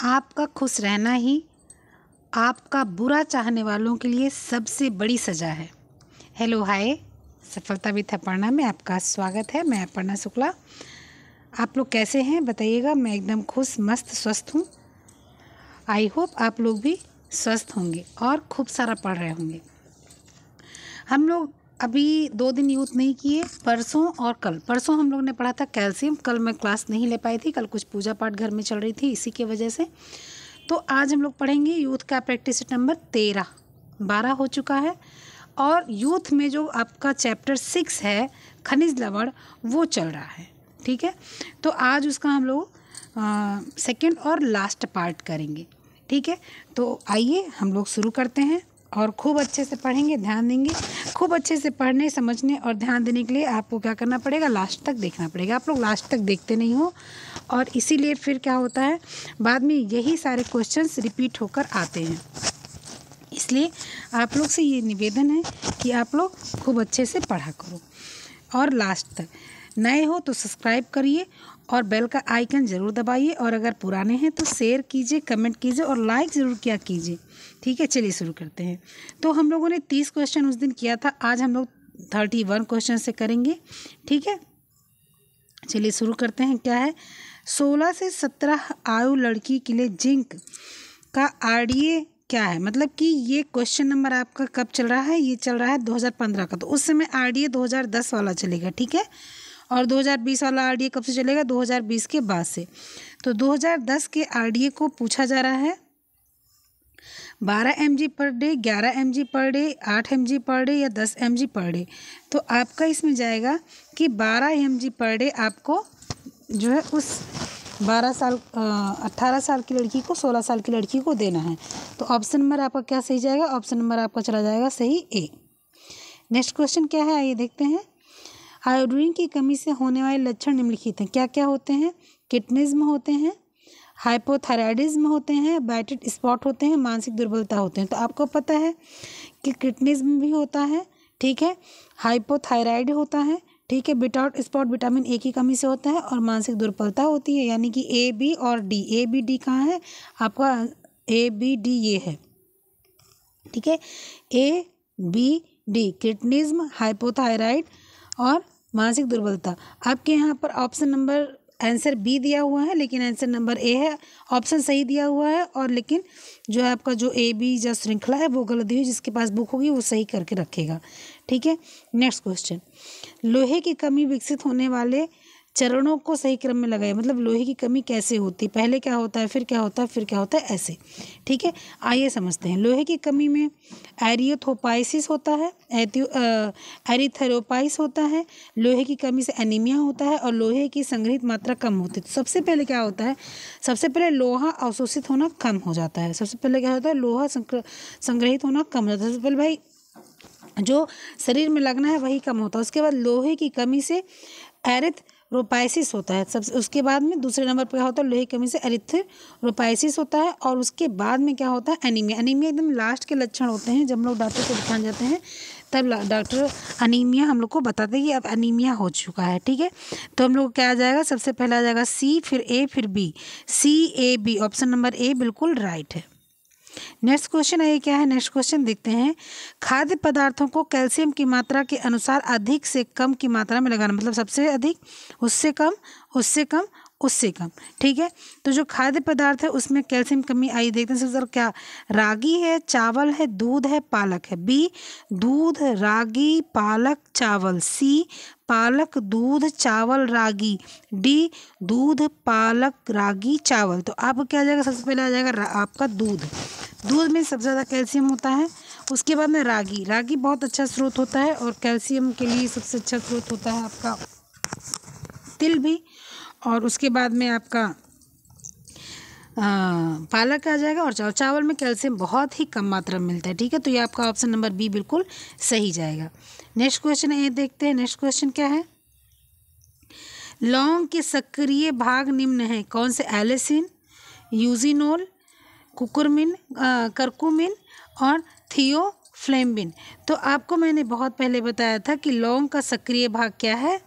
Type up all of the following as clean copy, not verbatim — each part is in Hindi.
आपका खुश रहना ही आपका बुरा चाहने वालों के लिए सबसे बड़ी सज़ा है। हेलो हाय, सफलता विथ अपर्णा में आपका स्वागत है। मैं अपर्णा शुक्ला। आप लोग कैसे हैं बताइएगा। मैं एकदम खुश मस्त स्वस्थ हूँ। आई होप आप लोग भी स्वस्थ होंगे और खूब सारा पढ़ रहे होंगे। हम लोग अभी 2 दिन यूथ नहीं किए, परसों और कल। परसों हम लोग ने पढ़ा था कैल्शियम। कल मैं क्लास नहीं ले पाई थी, कल कुछ पूजा पाठ घर में चल रही थी, इसी की वजह से। तो आज हम लोग पढ़ेंगे यूथ का प्रैक्टिस नंबर 13। 12 हो चुका है और यूथ में जो आपका चैप्टर 6 है खनिज लवण, वो चल रहा है। ठीक है, तो आज उसका हम लोग सेकेंड और लास्ट पार्ट करेंगे। ठीक है, तो आइए हम लोग शुरू करते हैं और खूब अच्छे से पढ़ेंगे, ध्यान देंगे। खूब अच्छे से पढ़ने, समझने और ध्यान देने के लिए आपको क्या करना पड़ेगा, लास्ट तक देखना पड़ेगा। आप लोग लास्ट तक देखते नहीं हो और इसीलिए फिर क्या होता है, बाद में यही सारे क्वेश्चंस रिपीट होकर आते हैं। इसलिए आप लोग से ये निवेदन है कि आप लोग खूब अच्छे से पढ़ा करो और लास्ट तक। नए हो तो सब्सक्राइब करिए और बेल का आइकन ज़रूर दबाइए, और अगर पुराने हैं तो शेयर कीजिए, कमेंट कीजिए और लाइक ज़रूर किया कीजिए। ठीक है, चलिए शुरू करते हैं। तो हम लोगों ने 30 क्वेश्चन उस दिन किया था, आज हम लोग 31 क्वेश्चन से करेंगे। ठीक है, चलिए शुरू करते हैं। क्या है, 16 से 17 आयु लड़की के लिए जिंक का आरडीए क्या है। मतलब कि ये क्वेश्चन नंबर आपका कब चल रहा है, ये चल रहा है 2015 का। तो उस समय आरडीए 2010 वाला चलेगा। ठीक है, और 2020 वाला आरडीए कब से चलेगा, 2020 के बाद से। तो 2010 के आरडीए को पूछा जा रहा है 12 mg per day, 11 mg per day, 8 mg per day या 10 mg पर डे। तो आपका इसमें जाएगा कि 12 mg पर डे आपको जो है उस 18 साल की लड़की को 16 साल की लड़की को देना है। तो ऑप्शन नंबर आपका क्या सही जाएगा, ऑप्शन नंबर आपका चला जाएगा सही ए। नेक्स्ट क्वेश्चन क्या है, आइए देखते हैं। आयोडीन की कमी से होने वाले लक्षण निम्नलिखित हैं। क्या क्या होते हैं, किडनीज्म होते हैं, हाइपोथायराइडिज्म होते हैं, ब्राइट स्पॉट होते हैं, मानसिक दुर्बलता होते हैं। तो आपको पता है कि किडनीज्म भी होता है, ठीक है, हाइपोथायराइड होता है, ठीक है, ब्राइट स्पॉट विटामिन ए की कमी से होता है, और मानसिक दुर्बलता होती है। यानी कि ए बी और डी। ए बी डी कहाँ है आपका, ए बी डी ये है। ठीक है, ए बी डी, किडनीज्म, हाइपोथायराइड और मानसिक दुर्बलता। आपके यहाँ पर ऑप्शन नंबर आंसर बी दिया हुआ है, लेकिन आंसर नंबर ए है। ऑप्शन सही दिया हुआ है, और लेकिन जो है आपका जो ए बी जो श्रृंखला है वो गलत दी हुई। जिसके पास बुक होगी वो सही करके रखेगा। ठीक है, नेक्स्ट क्वेश्चन। लोहे की कमी विकसित होने वाले चरणों को सही क्रम में लगाए। मतलब लोहे की कमी कैसे होती है, पहले क्या होता है, फिर क्या होता है, फिर क्या होता है, ऐसे। ठीक है, आइए समझते हैं। लोहे की कमी में एरिथ्रोपाइसिस होता है, एरिथ्रोपाइस होता है, लोहे की कमी से एनीमिया होता है, और लोहे की संग्रहित मात्रा कम होती है। तो सबसे पहले क्या होता है, सबसे पहले लोहा अवशोषित होना कम हो जाता है। सबसे पहले क्या होता है, लोहा संग्रहित होना कम हो जाता है। सबसे पहले भाई जो शरीर में लगना है वही कम होता है। उसके बाद लोहे की कमी से एरिथ्रोपाइसिस होता है। सबसे उसके बाद में दूसरे नंबर पर क्या होता है, लोहे की कमी से एरिथ्रोपाइसिस होता है, और उसके बाद में क्या होता है, एनीमिया। एनीमिया एकदम लास्ट के लक्षण होते हैं। जब हम लोग डॉक्टर को दिखाने जाते हैं तब डॉक्टर अनीमिया हम लोग को बताते हैं कि अब अनीमिया हो चुका है। ठीक है, तो हम लोग क्या आ जाएगा, सबसे पहला आ जाएगा सी, फिर ए, फिर B. C A B, option number A बिल्कुल राइट है। नेक्स्ट क्वेश्चन है, क्या है, नेक्स्ट क्वेश्चन देखते हैं। खाद्य पदार्थों को कैल्शियम की मात्रा के अनुसार अधिक से कम की मात्रा में लगाना। मतलब सबसे अधिक, उससे कम, उससे कम, उससे कम। ठीक है, तो जो खाद्य पदार्थ है उसमें कैल्शियम कमी आई, देखते हैं सबसे ज़्यादा क्या, रागी है, चावल है, दूध है, पालक है। बी दूध, रागी, पालक, चावल। सी पालक, दूध, चावल, रागी। डी दूध, पालक, रागी, चावल। तो आपको क्या आ जाएगा, सबसे पहले आ जाएगा आपका दूध। दूध में सबसे ज़्यादा कैल्शियम होता है। उसके बाद में रागी। रागी बहुत अच्छा स्रोत होता है, और कैल्शियम के लिए सबसे अच्छा स्रोत होता है आपका तिल भी। और उसके बाद में आपका पालक आ जाएगा, और चावल में कैल्शियम बहुत ही कम मात्रा में मिलता है। ठीक है, तो ये आपका ऑप्शन नंबर बी बिल्कुल सही जाएगा। नेक्स्ट क्वेश्चन है, ये देखते हैं। नेक्स्ट क्वेश्चन क्या है, लौंग के सक्रिय भाग निम्न हैं। कौन से, एलिसिन, यूजिनोल, कुकुरमिन, करकुमिन और थियोफ्लेविन। तो आपको मैंने बहुत पहले बताया था कि लौंग का सक्रिय भाग क्या है,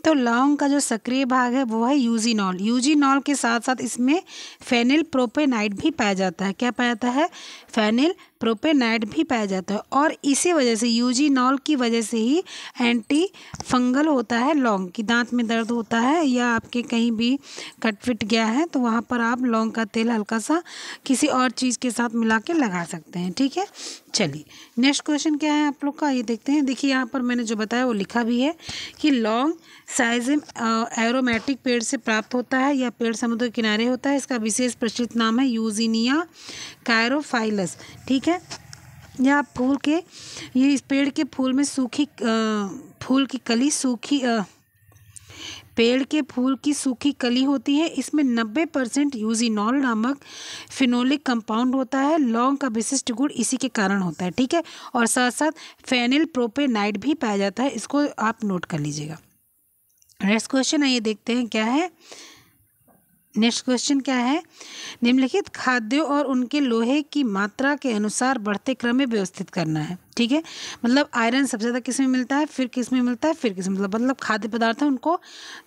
तो लौंग का जो सक्रिय भाग है वो है यूजीनॉल। यूजीनॉल के साथ साथ इसमें फेनिल प्रोपेनाइड भी पाया जाता है। क्या पाया जाता है? फेनिल प्रोपेनाइड भी पाया जाता है। और इसी वजह से यूजीनॉल की वजह से ही एंटी फंगल होता है लौंग की। दांत में दर्द होता है या आपके कहीं भी कट फिट गया है तो वहाँ पर आप लौंग का तेल हल्का सा किसी और चीज़ के साथ मिला के लगा सकते हैं। ठीक है, चलिए नेक्स्ट क्वेश्चन क्या है आप लोग का, ये देखते हैं। देखिए यहाँ पर मैंने जो बताया वो लिखा भी है कि लौंग साइजिम एरोमेटिक पेड़ से प्राप्त होता है या पेड़ समुद्र के किनारे होता है। इसका विशेष प्रचलित नाम है यूजीनिया कायरोफाइलस। ठीक है, यह फूल के ये इस पेड़ के फूल में सूखी फूल की कली सूखी पेड़ के फूल की सूखी कली होती है। इसमें 90% यूजीनॉल नामक फिनोलिक कंपाउंड होता है। लौंग का विशिष्ट गुण इसी के कारण होता है। ठीक है, और साथ साथ फेनिल प्रोपेनाइड भी पाया जाता है। इसको आप नोट कर लीजिएगा। नेक्स्ट क्वेश्चन आइए देखते हैं क्या है। नेक्स्ट क्वेश्चन क्या है? निम्नलिखित खाद्यों और उनके लोहे की मात्रा के अनुसार बढ़ते क्रम में व्यवस्थित करना है। ठीक है, मतलब आयरन सबसे ज़्यादा किस में मिलता है, फिर किस में मिलता है, फिर किस में, मतलब खाद्य पदार्थ है उनको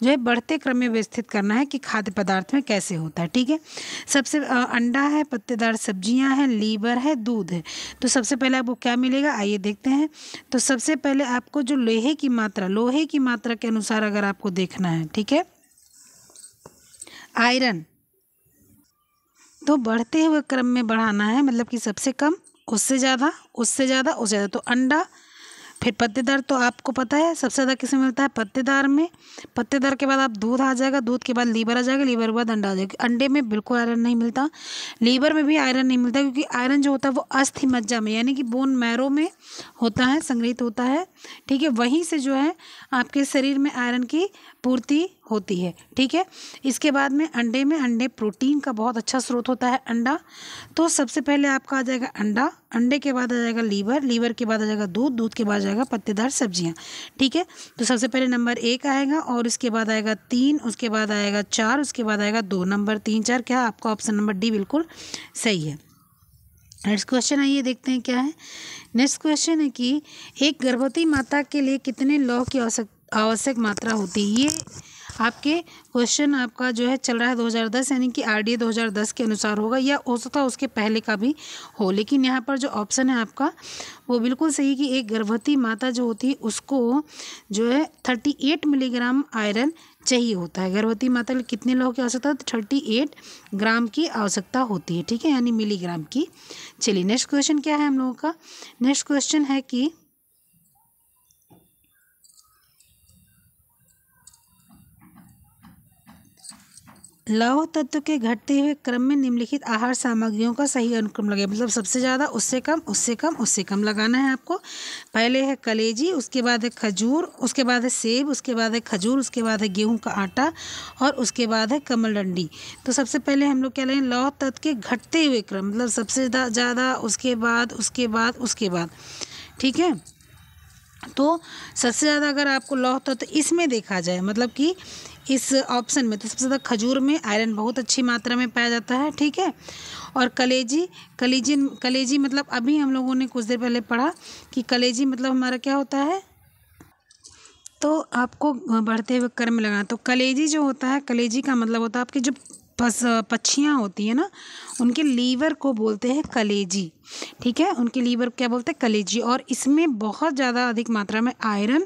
जो है बढ़ते क्रम में व्यवस्थित करना है कि खाद्य पदार्थ में कैसे होता है। ठीक है, सबसे अंडा है, पत्तेदार सब्जियां हैं, लीवर है, दूध है। तो सबसे पहले आपको क्या मिलेगा, आइए देखते हैं। तो सबसे पहले आपको जो लोहे की मात्रा के अनुसार अगर आपको देखना है, ठीक है, आयरन तो बढ़ते हुए क्रम में बढ़ाना है, मतलब कि सबसे कम उससे ज़्यादा, उससे ज़्यादा, उससे ज़्यादा। तो अंडा, फिर पत्तेदार, तो आपको पता है सबसे ज़्यादा किसमें मिलता है, पत्तेदार में। पत्तेदार के बाद आप दूध आ जाएगा, दूध के बाद लीवर आ जाएगा, लीवर के बाद अंडा आ जाएगा। अंडे में बिल्कुल आयरन नहीं मिलता, लीवर में भी आयरन नहीं मिलता, क्योंकि आयरन जो होता है वो अस्थि मज्जा में यानी कि बोन मैरो में होता है, संग्रहित होता है। ठीक है, वहीं से जो है आपके शरीर में आयरन की पूर्ति होती है। ठीक है, इसके बाद में अंडे प्रोटीन का बहुत अच्छा स्रोत होता है अंडा। तो सबसे पहले आपका आ जाएगा अंडा, अंडे के बाद आ जाएगा लीवर, लीवर के बाद आ जाएगा दूध, दूध के बाद आ जाएगा पत्तेदार सब्जियां। ठीक है, तो सबसे पहले नंबर 1 आएगा और उसके बाद आएगा 3, उसके बाद आएगा 4, उसके बाद आएगा 2। नंबर 3, 4 क्या, आपका ऑप्शन नंबर डी बिल्कुल सही है। नेक्स्ट क्वेश्चन आइए देखते हैं क्या है। नेक्स्ट क्वेश्चन है कि एक गर्भवती माता के लिए कितने लौह की आवश्यक मात्रा होती है। ये आपके क्वेश्चन आपका जो है चल रहा है 2010 यानी कि आरडीए 2010 के अनुसार होगा, या हो सकता है उसके पहले का भी हो, लेकिन यहाँ पर जो ऑप्शन है आपका वो बिल्कुल सही कि एक गर्भवती माता जो होती है उसको जो है 38 मिलीग्राम आयरन चाहिए होता है। गर्भवती माता के लिए कितने लौह की आवश्यकता है, 38 ग्राम की आवश्यकता होती है। ठीक है, यानी मिलीग्राम की। चलिए नेक्स्ट क्वेश्चन क्या है हम लोगों का। नेक्स्ट क्वेश्चन है कि लौह तत्व के घटते हुए क्रम में निम्नलिखित आहार सामग्रियों का सही अनुक्रम लगे, मतलब सबसे ज़्यादा, उससे कम, उससे कम, उससे कम लगाना है आपको। पहले है कलेजी, उसके बाद है खजूर, उसके बाद है सेब, उसके बाद है खजूर, उसके बाद है गेहूं का आटा और उसके बाद है कमलडंडी। तो सबसे पहले हम लोग क्या लेंगे, लौह तत्व के घटते हुए क्रम, मतलब सबसे ज़्यादा, उसके बाद, उसके बाद, उसके बाद। ठीक है, तो सबसे ज़्यादा अगर आपको लौह तत्व इसमें देखा जाए, मतलब कि इस ऑप्शन में, तो सबसे ज़्यादा खजूर में आयरन बहुत अच्छी मात्रा में पाया जाता है। ठीक है, और कलेजी मतलब अभी हम लोगों ने कुछ देर पहले पढ़ा कि कलेजी मतलब हमारा क्या होता है, तो आपको बढ़ते हुए क्रम में लगाना। तो कलेजी जो होता है, कलेजी का मतलब होता है आपकी जो पक्षियाँ होती है ना, उनके लीवर को बोलते हैं कलेजी। ठीक है, उनके लीवर क्या बोलते हैं, कलेजी। और इसमें बहुत ज़्यादा अधिक मात्रा में आयरन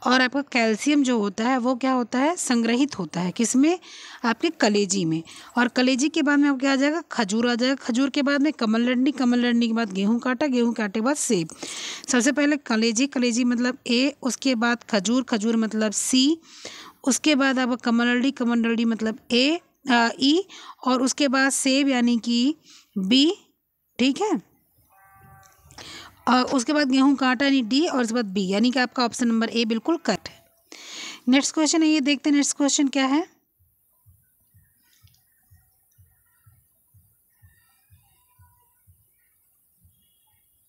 और आपका कैल्शियम जो होता है वो क्या होता है, संग्रहित होता है किसमें, आपके कलेजी में। और कलेजी के बाद में आपको क्या आ जाएगा, खजूर आ जाएगा। खजूर के बाद में कमलडंडी, कमलडंडी के बाद गेहूं का आटा, गेहूं के आटे के बाद सेब। सबसे पहले कलेजी, कलेजी मतलब ए, उसके बाद खजूर, खजूर मतलब सी, उसके बाद आपका कमलडंडी, कमलडंडी मतलब ए ई, और उसके बाद सेब यानी कि बी। ठीक है, और उसके बाद गेहूं का आटा यानी डी, और उसके बाद बी, यानी कि आपका ऑप्शन नंबर ए बिल्कुल करेक्ट है। नेक्स्ट क्वेश्चन है, ये देखते हैं नेक्स्ट क्वेश्चन क्या है।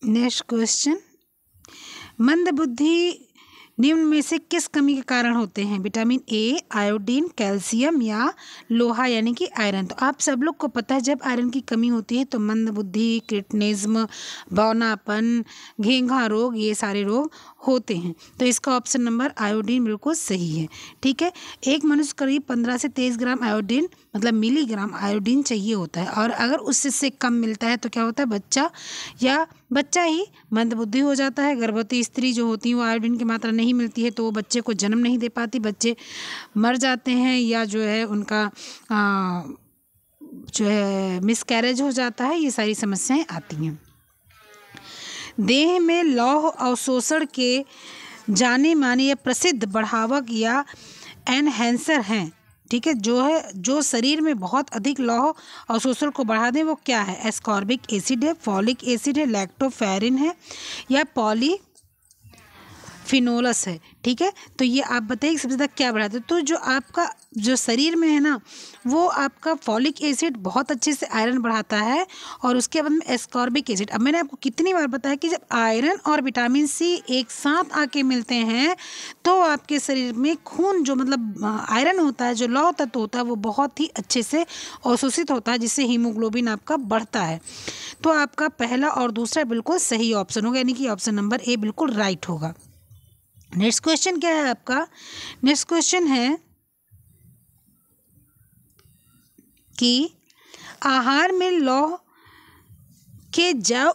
नेक्स्ट क्वेश्चन, मंद बुद्धि निम्न में से किस कमी के कारण होते हैं? विटामिन ए, आयोडीन, कैल्शियम या लोहा यानी कि आयरन। तो आप सब लोग को पता है जब आयरन की कमी होती है तो मंदबुद्धि, क्रिटिनिज्म, बौनापन, घेंघा रोग, ये सारे रोग होते हैं। तो इसका ऑप्शन नंबर आयोडीन बिल्कुल सही है। ठीक है, एक मनुष्य करीब 15 से 23 ग्राम आयोडीन मतलब मिलीग्राम आयोडीन चाहिए होता है, और अगर उससे कम मिलता है तो क्या होता है, बच्चा ही मंदबुद्धि हो जाता है। गर्भवती स्त्री जो होती है वो आयोडीन की मात्रा नहीं मिलती है तो वो बच्चे को जन्म नहीं दे पाती, बच्चे मर जाते हैं, या जो है उनका जो है मिसकैरेज हो जाता है। ये सारी समस्याएं आती हैं। देह में लौह अवशोषण के जाने माने या प्रसिद्ध बढ़ावक या एनहेंसर हैं। ठीक है, जो शरीर में बहुत अधिक लौह अवशोषण को बढ़ा दें वो क्या है? एस्कॉर्बिक एसिड है, फॉलिक एसिड है, लैक्टोफेरिन है या पॉलीफिनोलस है। ठीक है, तो ये आप बताइए सबसे ज़्यादा क्या बढ़ाते हैं? तो जो आपका जो शरीर में है ना वो आपका फॉलिक एसिड बहुत अच्छे से आयरन बढ़ाता है, और उसके बाद में एस्कॉर्बिक एसिड। अब मैंने आपको कितनी बार बताया कि जब आयरन और विटामिन सी एक साथ आके मिलते हैं तो आपके शरीर में खून जो मतलब आयरन होता है, जो लौह तत्व होता है, वो बहुत ही अच्छे से अवशोषित होता है, जिससे हीमोग्लोबिन आपका बढ़ता है। तो आपका पहला और दूसरा बिल्कुल सही ऑप्शन होगा, यानी कि ऑप्शन नंबर ए बिल्कुल राइट होगा। नेक्स्ट क्वेश्चन क्या है आपका? नेक्स्ट क्वेश्चन है कि आहार में लौह के जैव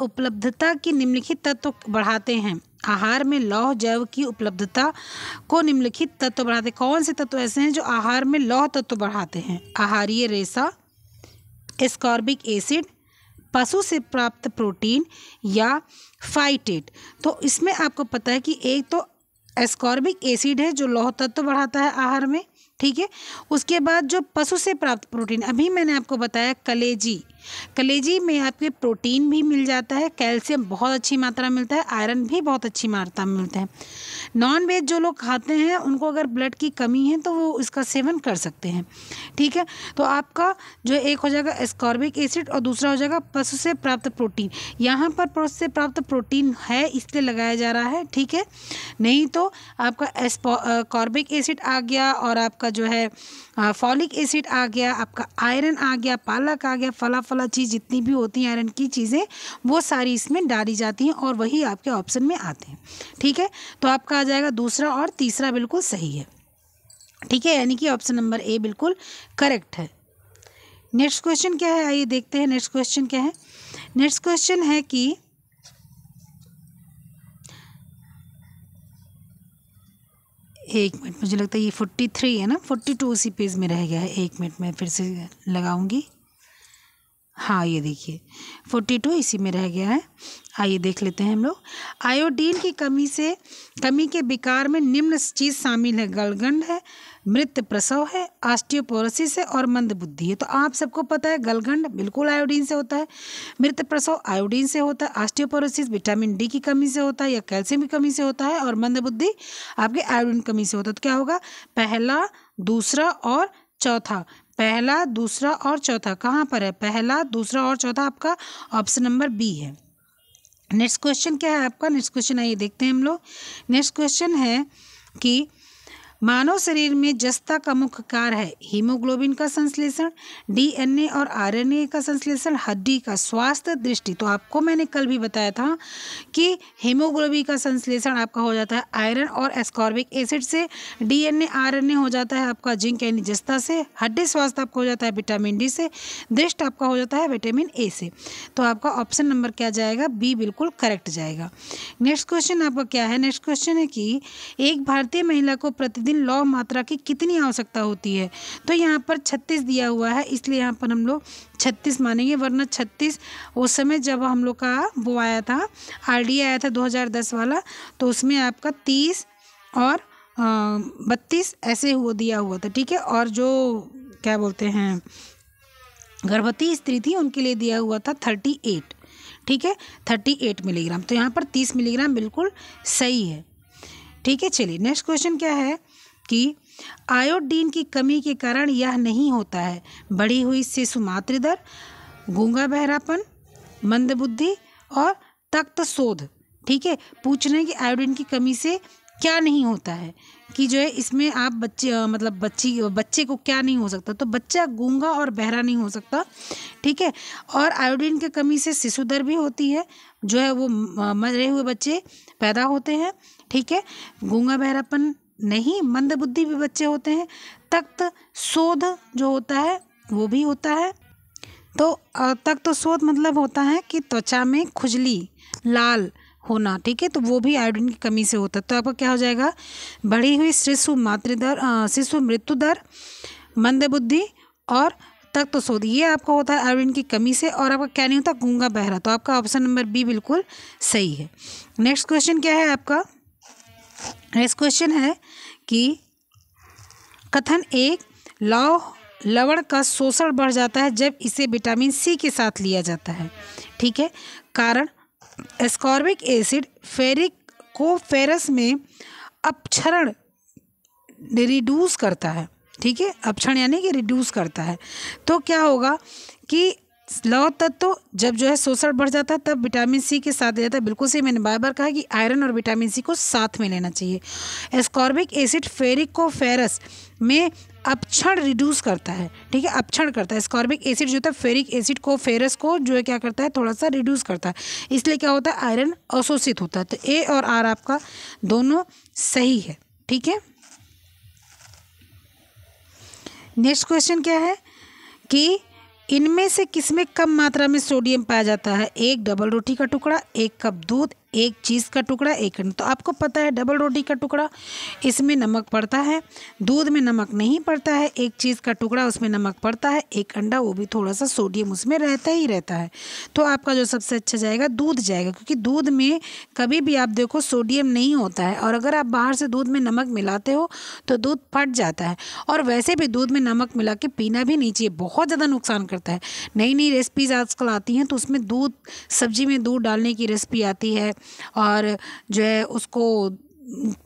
उपलब्धता की निम्नलिखित तत्व बढ़ाते हैं। आहार में लौह जैव की उपलब्धता को निम्नलिखित तत्व बढ़ाते हैं। कौन से तत्व ऐसे हैं जो आहार में लौह तत्व बढ़ाते हैं? आहारीय रेशा, एस्कॉर्बिक एसिड, पशु से प्राप्त प्रोटीन या फाइटेट। तो इसमें आपको पता है कि एक तो एस्कॉर्बिक एसिड है जो लौह तत्व बढ़ाता है आहार में। ठीक है, उसके बाद जो पशु से प्राप्त प्रोटीन, अभी मैंने आपको बताया कलेजी में आपके प्रोटीन भी मिल जाता है, कैल्शियम बहुत अच्छी मात्रा मिलता है, आयरन भी बहुत अच्छी मात्रा में मिलता है। नॉन वेज जो लोग खाते हैं उनको अगर ब्लड की कमी है तो वो इसका सेवन कर सकते हैं। ठीक है, तो आपका जो एक हो जाएगा एस्कॉर्बिक एसिड और दूसरा हो जाएगा पशु से प्राप्त प्रोटीन। यहाँ पर पशु से प्राप्त प्रोटीन है इसलिए लगाया जा रहा है। ठीक है, नहीं तो आपका एस्कॉर्बिक एसिड आ गया और आपका जो है फॉलिक एसिड आ गया, आपका आयरन आ गया, पालक आ गया, फला चीज़ जितनी भी होती हैं आयरन की चीज़ें वो सारी इसमें डाली जाती हैं और वही आपके ऑप्शन में आते हैं। ठीक है, तो आपका आ जाएगा दूसरा और तीसरा बिल्कुल सही है। ठीक है, यानी कि ऑप्शन नंबर ए बिल्कुल करेक्ट है। नेक्स्ट क्वेश्चन क्या है, आइए देखते हैं नेक्स्ट क्वेश्चन क्या है। नेक्स्ट क्वेश्चन है कि एक मिनट, मुझे लगता है ये 43 है ना, 42 उसी पेज में रह गया है। एक मिनट में फिर से लगाऊंगी। हाँ, ये देखिए 42 इसी में रह गया है। आइए देख लेते हैं हम लोग। आयोडीन की कमी के विकार में निम्न चीज़ शामिल है। गलगंड है, मृत प्रसव है, ऑस्टियोपोरोसिस है और मंदबुद्धि है। तो आप सबको पता है गलगंड बिल्कुल आयोडीन से होता है, मृत प्रसव आयोडीन से होता है, ऑस्टियोपोरोसिस विटामिन डी की कमी से होता है या कैल्शियम की कमी से होता है, और मंदबुद्धि आपके आयोडीन की कमी से होता है। तो क्या होगा? पहला, दूसरा और चौथा। पहला, दूसरा और चौथा कहाँ पर है? पहला, दूसरा और चौथा आपका ऑप्शन नंबर बी है। नेक्स्ट क्वेश्चन क्या है आपका? नेक्स्ट क्वेश्चन आइए देखते हैं हम लोग। नेक्स्ट क्वेश्चन है कि मानव शरीर में जस्ता का मुख्य कार्य है हीमोग्लोबिन का संश्लेषण, डीएनए और आरएनए का संश्लेषण, हड्डी का स्वास्थ्य, दृष्टि। तो आपको मैंने कल भी बताया था कि हीमोग्लोबिन का संश्लेषण आपका हो जाता है आयरन और एस्कॉर्बिक एसिड से, डीएनए आरएनए हो जाता है आपका जिंक यानी जस्ता से, हड्डी स्वास्थ्य आपका हो जाता है विटामिन डी से, दृष्टि आपका हो जाता है विटामिन ए से। तो आपका ऑप्शन नंबर क्या जाएगा? बी बिल्कुल करेक्ट जाएगा। नेक्स्ट क्वेश्चन आपका क्या है? नेक्स्ट क्वेश्चन है कि एक भारतीय महिला को प्रतिदिन लौह मात्रा की कितनी आवश्यकता होती है? तो यहाँ पर 36 दिया हुआ है, इसलिए यहाँ पर हम लोग 36 मानेंगे, वरना 36 उस समय जब हम लोग का वो आया था, आरडीए आया था 2010 वाला, तो उसमें आपका 30 और 32 ऐसे वो दिया हुआ था। ठीक है, और जो क्या बोलते हैं गर्भवती स्त्री थी उनके लिए दिया हुआ था 38। ठीक है, 38 मिलीग्राम। तो यहाँ पर 30 मिलीग्राम बिल्कुल सही है। ठीक है, चलिए नेक्स्ट क्वेश्चन क्या है कि आयोडीन की कमी के कारण यह नहीं होता है। बढ़ी हुई शिशु मातृ दर, गूंगा बहरापन, मंदबुद्धि और तख्त शोध। ठीक है, पूछ रहे हैं कि आयोडीन की कमी से क्या नहीं होता है कि जो है इसमें आप मतलब बच्चे को क्या नहीं हो सकता, तो बच्चा गूंगा और बहरा नहीं हो सकता, ठीक है। और आयोडीन की कमी से शिशु दर भी होती है, जो है वो मरे हुए बच्चे पैदा होते हैं, ठीक है। गूंगा बहरापन नहीं, मंदबुद्धि भी बच्चे होते हैं। तख्त शोध जो होता है वो भी होता है। तो तख्त शोध मतलब होता है कि त्वचा में खुजली, लाल होना, ठीक है, तो वो भी आयोडीन की कमी से होता है। तो आपका क्या हो जाएगा, बढ़ी हुई शिशु मृत्यु दर, मंदबुद्धि और तख्त शोध, ये आपका होता है आयोडीन की कमी से। और आपका क्या नहीं होता, गूंगा बहरा। तो आपका ऑप्शन नंबर बी बिल्कुल सही है। नेक्स्ट क्वेश्चन क्या है आपका, नेक्स्ट क्वेश्चन है कि कथन एक, लवण का शोषण बढ़ जाता है जब इसे विटामिन सी के साथ लिया जाता है, ठीक है। कारण, एस्कॉर्बिक एसिड फेरिक को फेरस में अपक्षरण रिड्यूस करता है, ठीक है, अपक्षरण यानी कि रिड्यूस करता है। तो क्या होगा कि लौह तत्व जब जो है शोषण बढ़ जाता है तब विटामिन सी के साथ जाता है, बिल्कुल सही। मैंने बार बार कहा कि आयरन और विटामिन सी को साथ में लेना चाहिए। एस्कॉर्बिक एसिड फेरिक को फेरस में अपक्षण रिड्यूस करता है, ठीक है, अपक्षण करता है। एस्कॉर्बिक एसिड जो होता है फेरिक एसिड को फेरस को जो है क्या करता है, थोड़ा सा रिड्यूस करता है, इसलिए क्या होता है, आयरन अवशोषित होता है। तो ए और आर आपका दोनों सही है, ठीक है। नेक्स्ट क्वेश्चन क्या है कि इनमें से किसमें कम मात्रा में सोडियम पाया जाता है, एक डबल रोटी का टुकड़ा, एक कप दूध, एक चीज़ का टुकड़ा, एक अंडा। तो आपको पता है डबल रोटी का टुकड़ा इसमें नमक पड़ता है, दूध में नमक नहीं पड़ता है, एक चीज़ का टुकड़ा उसमें नमक पड़ता है, एक अंडा वो भी थोड़ा सा सोडियम उसमें रहता ही रहता है। तो आपका जो सबसे अच्छा जाएगा दूध जाएगा, क्योंकि दूध में कभी भी आप देखो सोडियम नहीं होता है, और अगर आप बाहर से दूध में नमक मिलाते हो तो दूध फट जाता है। और वैसे भी दूध में नमक मिला के पीना भी नहीं चाहिए, बहुत ज़्यादा नुकसान करता है। नई नई रेसिपीज़ आजकल आती हैं तो उसमें दूध, सब्जी में दूध डालने की रेसिपी आती है, और जो है उसको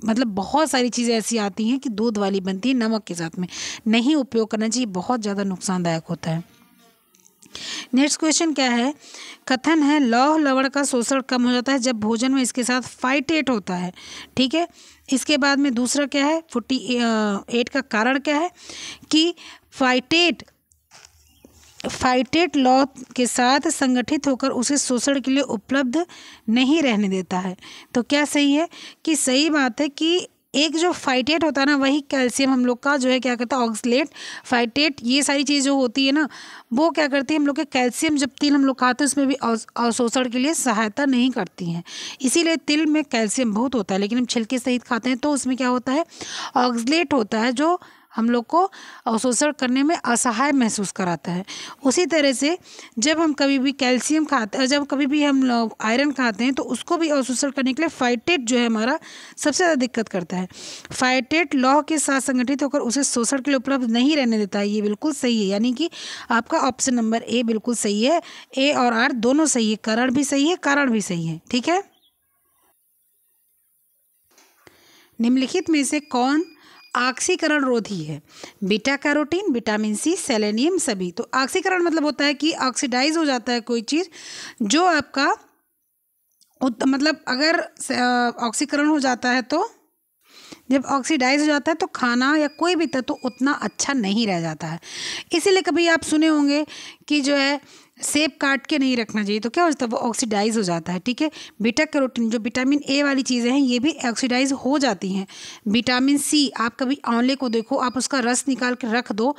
मतलब बहुत सारी चीज़ें ऐसी आती हैं कि दूध वाली बनती है, नमक के साथ में नहीं उपयोग करना चाहिए, बहुत ज़्यादा नुकसानदायक होता है। नेक्स्ट क्वेश्चन क्या है, कथन है लौह लवण का शोषण कम हो जाता है जब भोजन में इसके साथ फाइटेट होता है, ठीक है। इसके बाद में दूसरा क्या है, 48 का कारण क्या है कि फाइटेट लौह के साथ संगठित होकर उसे शोषण के लिए उपलब्ध नहीं रहने देता है। तो क्या सही है कि सही बात है कि एक जो फाइटेट होता है ना, वही कैल्शियम हम लोग का जो है क्या कहता है, ऑक्सलेट, फाइटेट, ये सारी चीज़ जो होती है ना, वो क्या करती है हम लोग के कैल्शियम, जब तिल हम लोग खाते हैं उसमें भी अवशोषण के लिए सहायता नहीं करती हैं। इसीलिए तिल में कैल्शियम बहुत होता है, लेकिन हम छिलके सहित खाते हैं तो उसमें क्या होता है, ऑक्सलेट होता है, जो हम लोग को अवशोषण करने में असहाय महसूस कराता है। उसी तरह से जब हम कभी भी कैल्शियम खाते हैं, जब कभी भी हम लोग आयरन खाते हैं तो उसको भी अवशोषण करने के लिए फाइटेट जो है हमारा सबसे ज़्यादा दिक्कत करता है। फाइटेट लौह के साथ संगठित होकर उसे शोषण के लिए उपलब्ध नहीं रहने देता है, ये बिल्कुल सही है। यानी कि आपका ऑप्शन नंबर ए बिल्कुल सही है, ए और आर दोनों सही है, कारण भी सही है, कारण भी सही है, ठीक है। निम्नलिखित में से कौन ऑक्सीकरण रोधी है, beta carotene, vitamin C, selenium, सभी। तो ऑक्सीकरण मतलब होता है कि ऑक्सीडाइज हो जाता है कोई चीज़, जो आपका मतलब अगर ऑक्सीकरण हो जाता है, तो जब ऑक्सीडाइज हो जाता है तो खाना या कोई भी तत्व उतना अच्छा नहीं रह जाता है। इसीलिए कभी आप सुने होंगे कि जो है सेब काट के नहीं रखना चाहिए, तो क्या हो जाता है, वो ऑक्सीडाइज हो जाता है, ठीक है। बीटा कैरोटीन जो विटामिन ए वाली चीज़ें हैं ये भी ऑक्सीडाइज हो जाती हैं। विटामिन सी, आप कभी आंवले को देखो, आप उसका रस निकाल के रख दो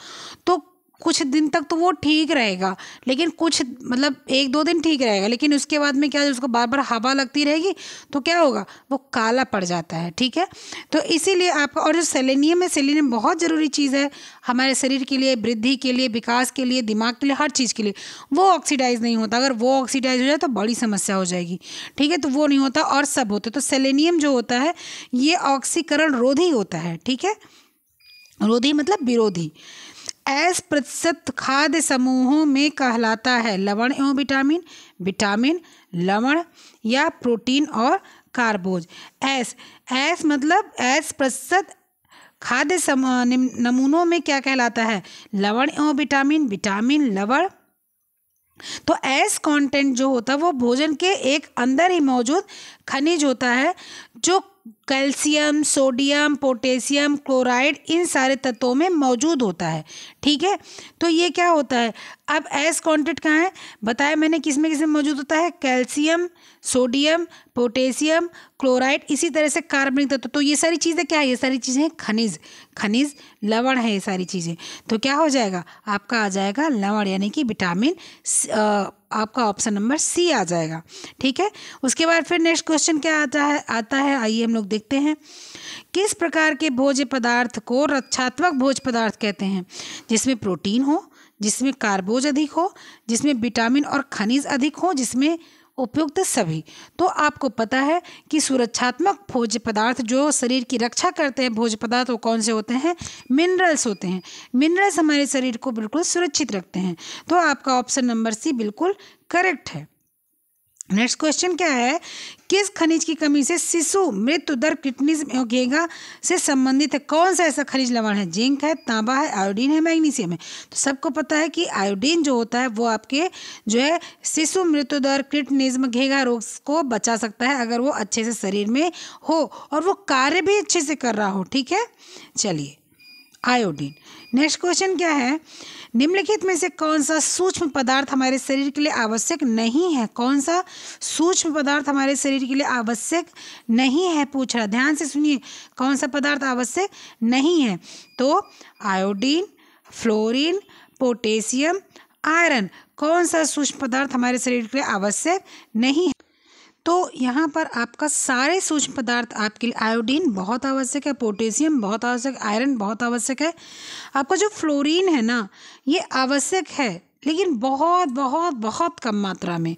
तो कुछ दिन तक तो वो ठीक रहेगा, लेकिन कुछ मतलब 1-2 दिन ठीक रहेगा, लेकिन उसके बाद में क्या है, उसको बार बार हवा लगती रहेगी तो क्या होगा, वो काला पड़ जाता है, ठीक है। तो इसीलिए आपका, और जो सेलेनियम है, सेलेनियम बहुत ज़रूरी चीज़ है हमारे शरीर के लिए, वृद्धि के लिए, विकास के लिए, दिमाग के लिए, हर चीज़ के लिए। वो ऑक्सीडाइज नहीं होता, अगर वो ऑक्सीडाइज हो जाए तो बड़ी समस्या हो जाएगी, ठीक है। तो वो नहीं होता और सब होते। तो सेलेनियम जो होता है ये ऑक्सीकरण रोधी होता है, ठीक है। रोधी मतलब विरोधी। एस प्रतिशत खाद्य समूहों में कहलाता है लवण एवं विटामिन, विटामिन, लवण या प्रोटीन और कार्बोज। एस मतलब एस प्रतिशत खाद्य नमूनों में क्या कहलाता है, लवण एवं विटामिन, विटामिन, लवण। तो एस कंटेंट जो होता है वो भोजन के एक अंदर ही मौजूद खनिज होता है, जो calcium, sodium, potassium, chloride in सारे तत्वों में मौजूद होता है। ठीक है, तो ये क्या होता है, अब एस कॉन्टेंट कहाँ है बताया मैंने, किस में मौजूद होता है, कैल्शियम, सोडियम, पोटेशियम, क्लोराइड, इसी तरह से कार्बनिक तत्व। तो ये सारी चीज़ें क्या है, ये सारी चीज़ें खनिज लवण है ये सारी चीज़ें। तो क्या हो जाएगा, आपका आ जाएगा लवण यानी कि विटामिन, आपका ऑप्शन नंबर सी आ जाएगा। ठीक है, उसके बाद फिर नेक्स्ट क्वेश्चन क्या आता है आइए हम लोग देखते हैं। किस प्रकार के भोज्य पदार्थ को रक्षात्मक भोज्य पदार्थ कहते हैं? जिसमें प्रोटीन हो, जिसमें कार्बोज अधिक हो, जिसमें विटामिन और खनिज अधिक हो, जिसमें उपयुक्त सभी। तो आपको पता है कि सुरक्षात्मक भोज्य पदार्थ जो शरीर की रक्षा करते हैं, भोज्य पदार्थ वो कौन से होते हैं, मिनरल्स होते हैं। मिनरल्स हमारे शरीर को बिल्कुल सुरक्षित रखते हैं। तो आपका ऑप्शन नंबर सी बिल्कुल करेक्ट है। नेक्स्ट क्वेश्चन क्या है, किस खनिज की कमी से शिशु मृत्यु दर किडनी घेगा से संबंधित है? कौन सा ऐसा खनिज लवण है? जिंक है, तांबा है, आयोडीन है, मैग्नीशियम है। तो सबको पता है कि आयोडीन जो होता है वो आपके जो है शिशु मृत्यु दर किडनी घेगा रोग को बचा सकता है अगर वो अच्छे से शरीर में हो और वो कार्य भी अच्छे से कर रहा हो। ठीक है, चलिए आयोडीन। नेक्स्ट क्वेश्चन क्या है, निम्नलिखित में से कौन सा सूक्ष्म पदार्थ हमारे शरीर के लिए आवश्यक नहीं है? कौन सा सूक्ष्म पदार्थ हमारे शरीर के लिए आवश्यक नहीं है पूछ रहा, ध्यान से सुनिए, कौन सा पदार्थ आवश्यक नहीं है? तो आयोडीन, फ्लोरीन, पोटेशियम, आयरन, कौन सा सूक्ष्म पदार्थ हमारे शरीर के लिए आवश्यक नहीं है? तो यहाँ पर आपका सारे सूक्ष्म पदार्थ आपके लिए, आयोडीन बहुत आवश्यक है, पोटेशियम बहुत आवश्यक, आयरन बहुत आवश्यक है। आपका जो फ्लोरीन है ना ये आवश्यक है लेकिन बहुत बहुत बहुत कम मात्रा में,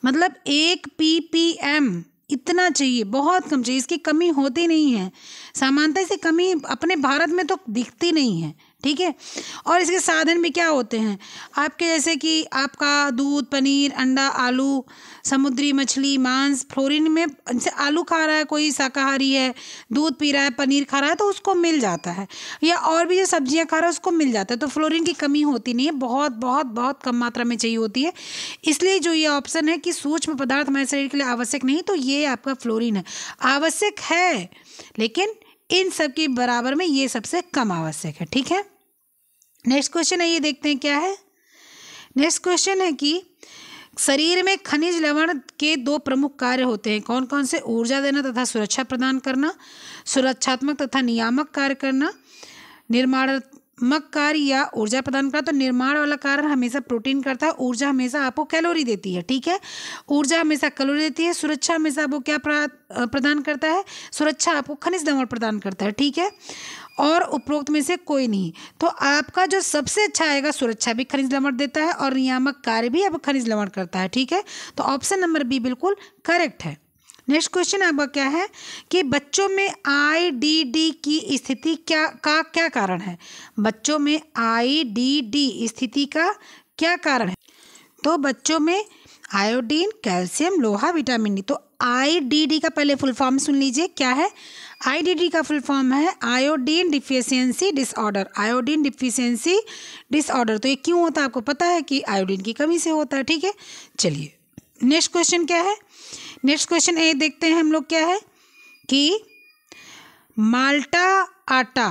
मतलब 1 ppm इतना चाहिए, बहुत कम चाहिए, इसकी कमी होती नहीं है। सामान्यतः इसकी कमी अपने भारत में तो दिखती नहीं है। ठीक है, और इसके साधन भी क्या होते हैं आपके, जैसे कि आपका दूध, पनीर, अंडा, आलू, समुद्री मछली, मांस। फ्लोरीन में जैसे आलू खा रहा है कोई शाकाहारी है, दूध पी रहा है, पनीर खा रहा है, तो उसको मिल जाता है, या और भी जो सब्जियां खा रहा है उसको मिल जाता है। तो फ्लोरीन की कमी होती नहीं है, बहुत बहुत बहुत कम मात्रा में चाहिए होती है। इसलिए जो ये ऑप्शन है कि सूक्ष्म पदार्थ हमारे शरीर के लिए आवश्यक नहीं, तो ये आपका फ्लोरीन है। आवश्यक है लेकिन इन सब के बराबर में ये सबसे कम आवश्यक है। ठीक है, नेक्स्ट क्वेश्चन है, ये देखते हैं क्या है। नेक्स्ट क्वेश्चन है कि शरीर में खनिज लवण के 2 प्रमुख कार्य होते हैं, कौन कौन से? ऊर्जा देना तथा सुरक्षा प्रदान करना, सुरक्षात्मक तथा नियामक कार्य करना, निर्माणात्मक कार्य या ऊर्जा प्रदान करना। तो निर्माण वाला कार्य हमेशा प्रोटीन करता है, ऊर्जा हमेशा आपको कैलोरी देती है। ठीक है, ऊर्जा हमेशा कैलोरी देती है, सुरक्षा हमेशा आपको क्या प्रदान करता है? सुरक्षा आपको खनिज लवण प्रदान करता है। ठीक है, और उपरोक्त में से कोई नहीं। तो आपका जो सबसे अच्छा आएगा, सुरक्षा भी खनिज लवण देता है और नियामक कार्य भी आपको खनिज लवण करता है। ठीक है, तो ऑप्शन नंबर बी बिल्कुल करेक्ट है। नेक्स्ट क्वेश्चन आपका क्या है कि बच्चों में IDD की स्थिति क्या कारण है? बच्चों में IDD स्थिति का क्या कारण है? तो बच्चों में आयोडीन, कैल्शियम, लोहा, विटामिन डी। तो IDD का पहले फुल फॉर्म सुन लीजिए, क्या है? IDD का फुल फॉर्म है iodine deficiency disorder. Iodine deficiency disorder. तो ये क्यों होता है आपको पता है कि आयोडीन की कमी से होता है। ठीक है, चलिए नेक्स्ट क्वेश्चन क्या है। नेक्स्ट क्वेश्चन ये देखते हैं हम लोग क्या है कि माल्टा आटा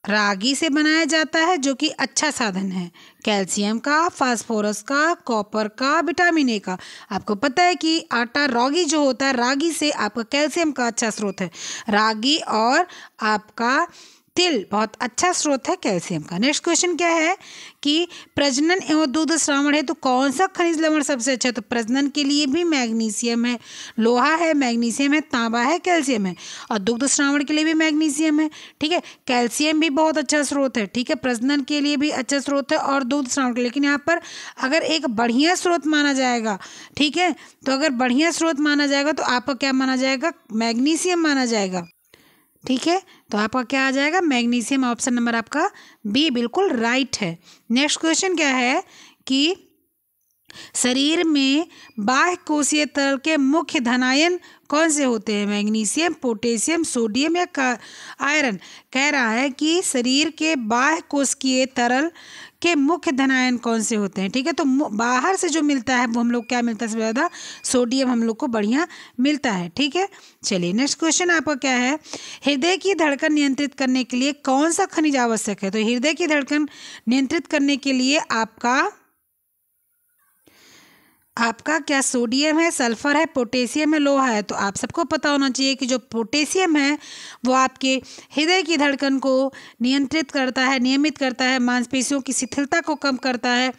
रागी से बनाया जाता है जो कि अच्छा साधन है कैल्शियम का, फास्फोरस का, कॉपर का, विटामिन ए का। आपको पता है कि आटा रागी जो होता है, रागी से आपका कैल्शियम का अच्छा स्रोत है। रागी और आपका तिल बहुत अच्छा स्रोत है कैल्शियम का। नेक्स्ट क्वेश्चन क्या है कि प्रजनन एवं दूध श्रावण है तो कौन सा खनिज लवण सबसे अच्छा है? तो प्रजनन के लिए भी मैग्नीशियम है, लोहा है, मैग्नीशियम है, तांबा है, कैल्शियम है, और दुग्ध श्रावण के लिए भी मैग्नीशियम है। ठीक है, कैल्शियम भी बहुत अच्छा स्रोत है। ठीक है, प्रजनन के लिए भी अच्छा स्रोत है और दूध श्रावण के लिए। लेकिन यहाँ पर अगर एक बढ़िया स्रोत माना जाएगा, ठीक है, तो अगर बढ़िया स्रोत माना जाएगा तो आपका क्या माना जाएगा? मैग्नीशियम माना जाएगा। ठीक है, तो आपका क्या आ जाएगा? मैग्नीशियम। ऑप्शन नंबर आपका बी बिल्कुल राइट है। नेक्स्ट क्वेश्चन क्या है कि शरीर में बाह्य कोशीय तरल के मुख्य धनायन कौन से होते हैं? मैग्नीशियम, पोटेशियम, सोडियम या आयरन। कह रहा है कि शरीर के बाह्य कोशिकीय तरल के मुख्य धनायन कौन से होते हैं। ठीक है, तो बाहर से जो मिलता है वो हम लोग क्या मिलता है सबसे ज़्यादा? सोडियम हम लोग को बढ़िया मिलता है। ठीक है, चलिए नेक्स्ट क्वेश्चन आपका क्या है? हृदय की धड़कन नियंत्रित करने के लिए कौन सा खनिज आवश्यक है? तो हृदय की धड़कन नियंत्रित करने के लिए आपका क्या सोडियम है, सल्फर है, पोटेशियम है, लोहा है? तो आप सबको पता होना चाहिए कि जो पोटेशियम है वो आपके हृदय की धड़कन को नियंत्रित करता है, नियमित करता है, मांसपेशियों की शिथिलता को कम करता है,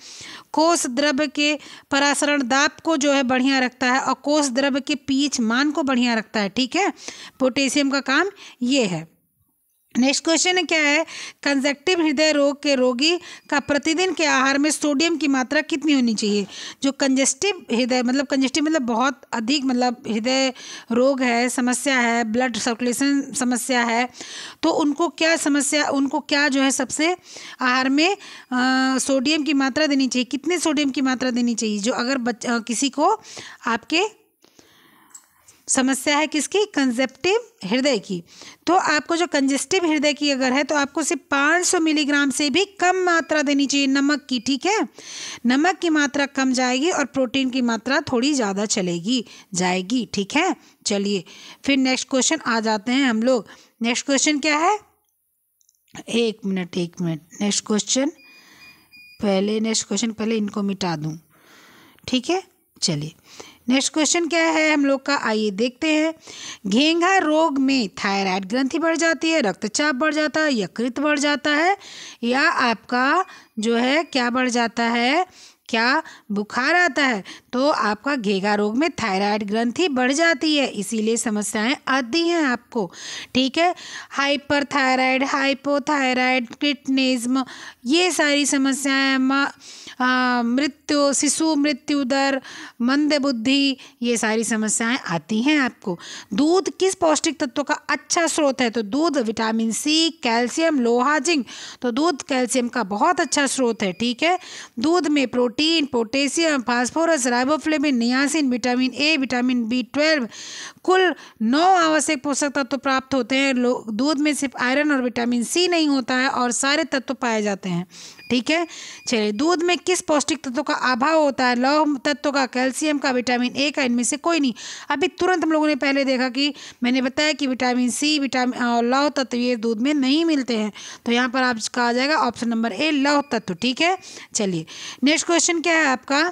कोष द्रव्य के परासरण दाब को जो है बढ़िया रखता है और कोष द्रव्य के पीएच मान को बढ़िया रखता है। ठीक है, पोटेशियम का काम ये है। नेक्स्ट क्वेश्चन क्या है? कंजक्टिव हृदय रोग के रोगी का प्रतिदिन के आहार में सोडियम की मात्रा कितनी होनी चाहिए? जो कंजेस्टिव हृदय कंजेस्टिव मतलब बहुत अधिक हृदय रोग है, समस्या है, ब्लड सर्कुलेशन समस्या है, तो उनको क्या जो है सबसे आहार में सोडियम की मात्रा देनी चाहिए? कितने सोडियम की मात्रा देनी चाहिए? जो अगर किसी को आपके समस्या है किसकी? कंजेस्टिव हृदय की, तो आपको जो कंजेस्टिव हृदय की अगर है तो आपको सिर्फ 500 मिलीग्राम से भी कम मात्रा देनी चाहिए नमक की। ठीक है, नमक की मात्रा कम जाएगी और प्रोटीन की मात्रा थोड़ी ज़्यादा जाएगी। ठीक है, चलिए फिर नेक्स्ट क्वेश्चन आ जाते हैं हम लोग। नेक्स्ट क्वेश्चन क्या है? एक मिनट नेक्स्ट क्वेश्चन पहले इनको मिटा दूँ। ठीक है, चलिए नेक्स्ट क्वेश्चन क्या है हम लोग का, आइए देखते हैं। घेंघा रोग में थायराइड ग्रंथि बढ़ जाती है, रक्तचाप बढ़ जाता है, यकृत बढ़ जाता है, या आपका जो है क्या बढ़ जाता है? क्या बुखार आता है? तो आपका घेंघा रोग में थायराइड ग्रंथि बढ़ जाती है, इसीलिए समस्याएं आती हैं आपको। ठीक है, हाइपरथायराइड, हाइपोथायराइड, क्रिटिनिज्म, ये सारी समस्याएं, मृत्यु, शिशु मृत्यु दर, मंद बुद्धि, ये सारी समस्याएं आती हैं आपको। दूध किस पौष्टिक तत्व का अच्छा स्रोत है? तो दूध विटामिन सी, कैल्शियम, लोहा, जिंक। तो दूध कैल्शियम का बहुत अच्छा स्रोत है। ठीक है, दूध में protein, potassium, phosphorus, riboflavin, niacin, vitamin A, vitamin B12, कुल 9 आवश्यक पोषक तत्व प्राप्त होते हैं। दूध में सिर्फ आयरन और विटामिन सी नहीं होता है और सारे तत्व पाए जाते हैं। ठीक है, चलिए दूध में किस पौष्टिक तत्व का अभाव होता है? लौह तत्व का, कैल्शियम का, विटामिन ए का, इनमें से कोई नहीं। अभी तुरंत हम लोगों ने पहले देखा कि मैंने बताया कि विटामिन सी, विटामिन और लौह तत्व ये दूध में नहीं मिलते हैं, तो यहाँ पर आपका आ जाएगा ऑप्शन नंबर ए, लौह तत्व। ठीक है, चलिए नेक्स्ट क्वेश्चन क्या है आपका?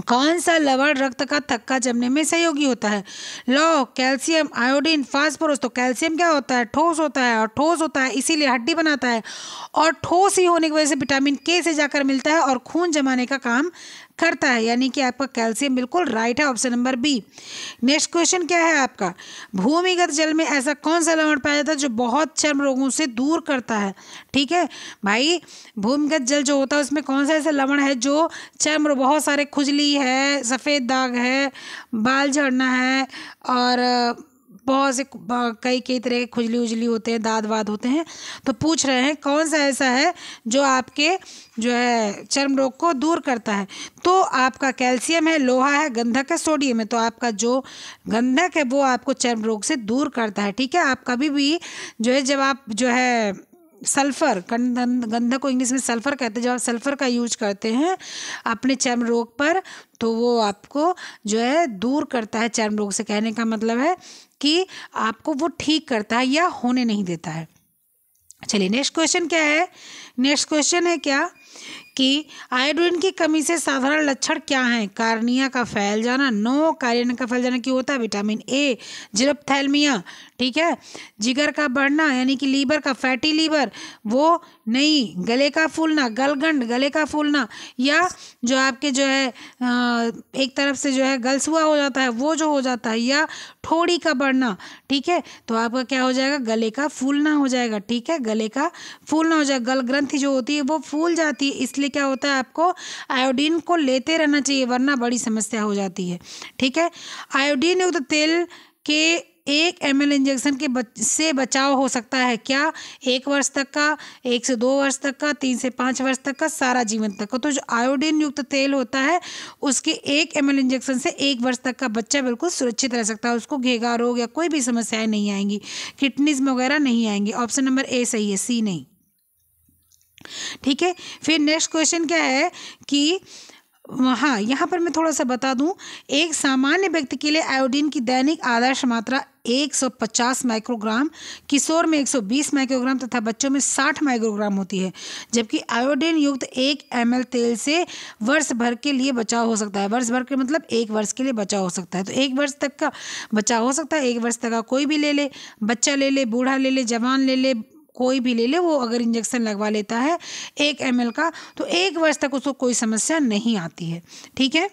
कौन सा लवण रक्त का थक्का जमने में सहयोगी होता है? लौह, कैल्शियम, आयोडीन, फास्फोरस। तो कैल्शियम क्या होता है? ठोस होता है, और ठोस होता है इसीलिए हड्डी बनाता है, और ठोस ही होने की वजह से विटामिन के से जाकर मिलता है और खून जमाने का काम करता है, यानी कि आपका कैल्शियम बिल्कुल राइट है, option number B. Next question क्या है आपका? भूमिगत जल में ऐसा कौन सा लवण पाया जाता है जो बहुत चर्म रोगों से दूर करता है? ठीक है भाई, भूमिगत जल जो होता है उसमें कौन सा ऐसा लवण है जो चर्म, बहुत सारे खुजली है, सफ़ेद दाग है, बाल झड़ना है, और बहुत से कई तरह के खुजली उजली होते हैं, दाद वाद होते हैं, तो पूछ रहे हैं कौन सा ऐसा है जो आपके जो है चर्म रोग को दूर करता है? तो आपका कैल्शियम है, लोहा है, गंधक है, सोडियम है। तो आपका जो गंधक है वो आपको चर्म रोग से दूर करता है। ठीक है, आप कभी भी जो है जब आप जो है सल्फ़र, गंधक को इंग्लिश में सल्फ़र कहते हैं, जब आप सल्फ़र का यूज करते हैं अपने चर्म रोग पर तो वो आपको जो है दूर करता है चर्म रोग से। कहने का मतलब है कि आपको वो ठीक करता है या होने नहीं देता है। चलिए नेक्स्ट क्वेश्चन क्या है? नेक्स्ट क्वेश्चन है क्या कि आयोडीन की कमी से साधारण लक्षण क्या हैं? कार्निया का फैल जाना, नो। कार्निया का फैल जाना क्यों होता है? Vitamin A, जीरोप्थैल्मिया। ठीक है, जिगर का बढ़ना यानी कि लीवर का, फैटी लीवर वो नहीं, गले का फूलना, गलगंड, गले का फूलना, या जो आपके जो है एक तरफ से जो है गलसुआ हो जाता है वो जो हो जाता है, या ठोड़ी का बढ़ना। ठीक है, तो आपका क्या हो जाएगा? गले का फूलना हो जाएगा। ठीक है, गले का फूलना हो जाएगा, गल ग्रंथि जो होती है वो फूल जाती है, इसलिए क्या होता है आपको आयोडीन को लेते रहना चाहिए वरना बड़ी समस्या हो जाती है। ठीक है, आयोडीन युक्त तेल के 1 ml इंजेक्शन से बचाव हो सकता है क्या? 1 वर्ष तक का, 1 से 2 वर्ष तक का, 3 से 5 वर्ष तक का, सारा जीवन तक का। तो जो आयोडीन युक्त तेल होता है उसके 1 ml इंजेक्शन से 1 वर्ष तक का बच्चा बिल्कुल सुरक्षित रह सकता है। उसको घेगा रोग या कोई भी समस्याएं नहीं आएंगी, किडनीज वगैरह नहीं आएंगी। ऑप्शन नंबर ए सही है, सी नहीं। ठीक है, फिर नेक्स्ट क्वेश्चन क्या है कि हाँ, यहाँ पर मैं थोड़ा सा बता दूं, एक सामान्य व्यक्ति के लिए आयोडीन की दैनिक आदर्श मात्रा 150 माइक्रोग्राम, किशोर में 120 माइक्रोग्राम तथा बच्चों में 60 माइक्रोग्राम होती है। जबकि आयोडीन युक्त 1 ml तेल से वर्ष भर के लिए बचाव हो सकता है। वर्ष भर के मतलब 1 वर्ष के लिए बचाव हो सकता है। तो 1 वर्ष तक का बचाव हो सकता है। 1 वर्ष तक का कोई भी ले ले, बच्चा ले ले, बूढ़ा ले ले, जवान ले ले, कोई भी ले ले, वो अगर इंजेक्शन लगवा लेता है 1 ml का तो 1 वर्ष तक उसको कोई समस्या नहीं आती है। ठीक है,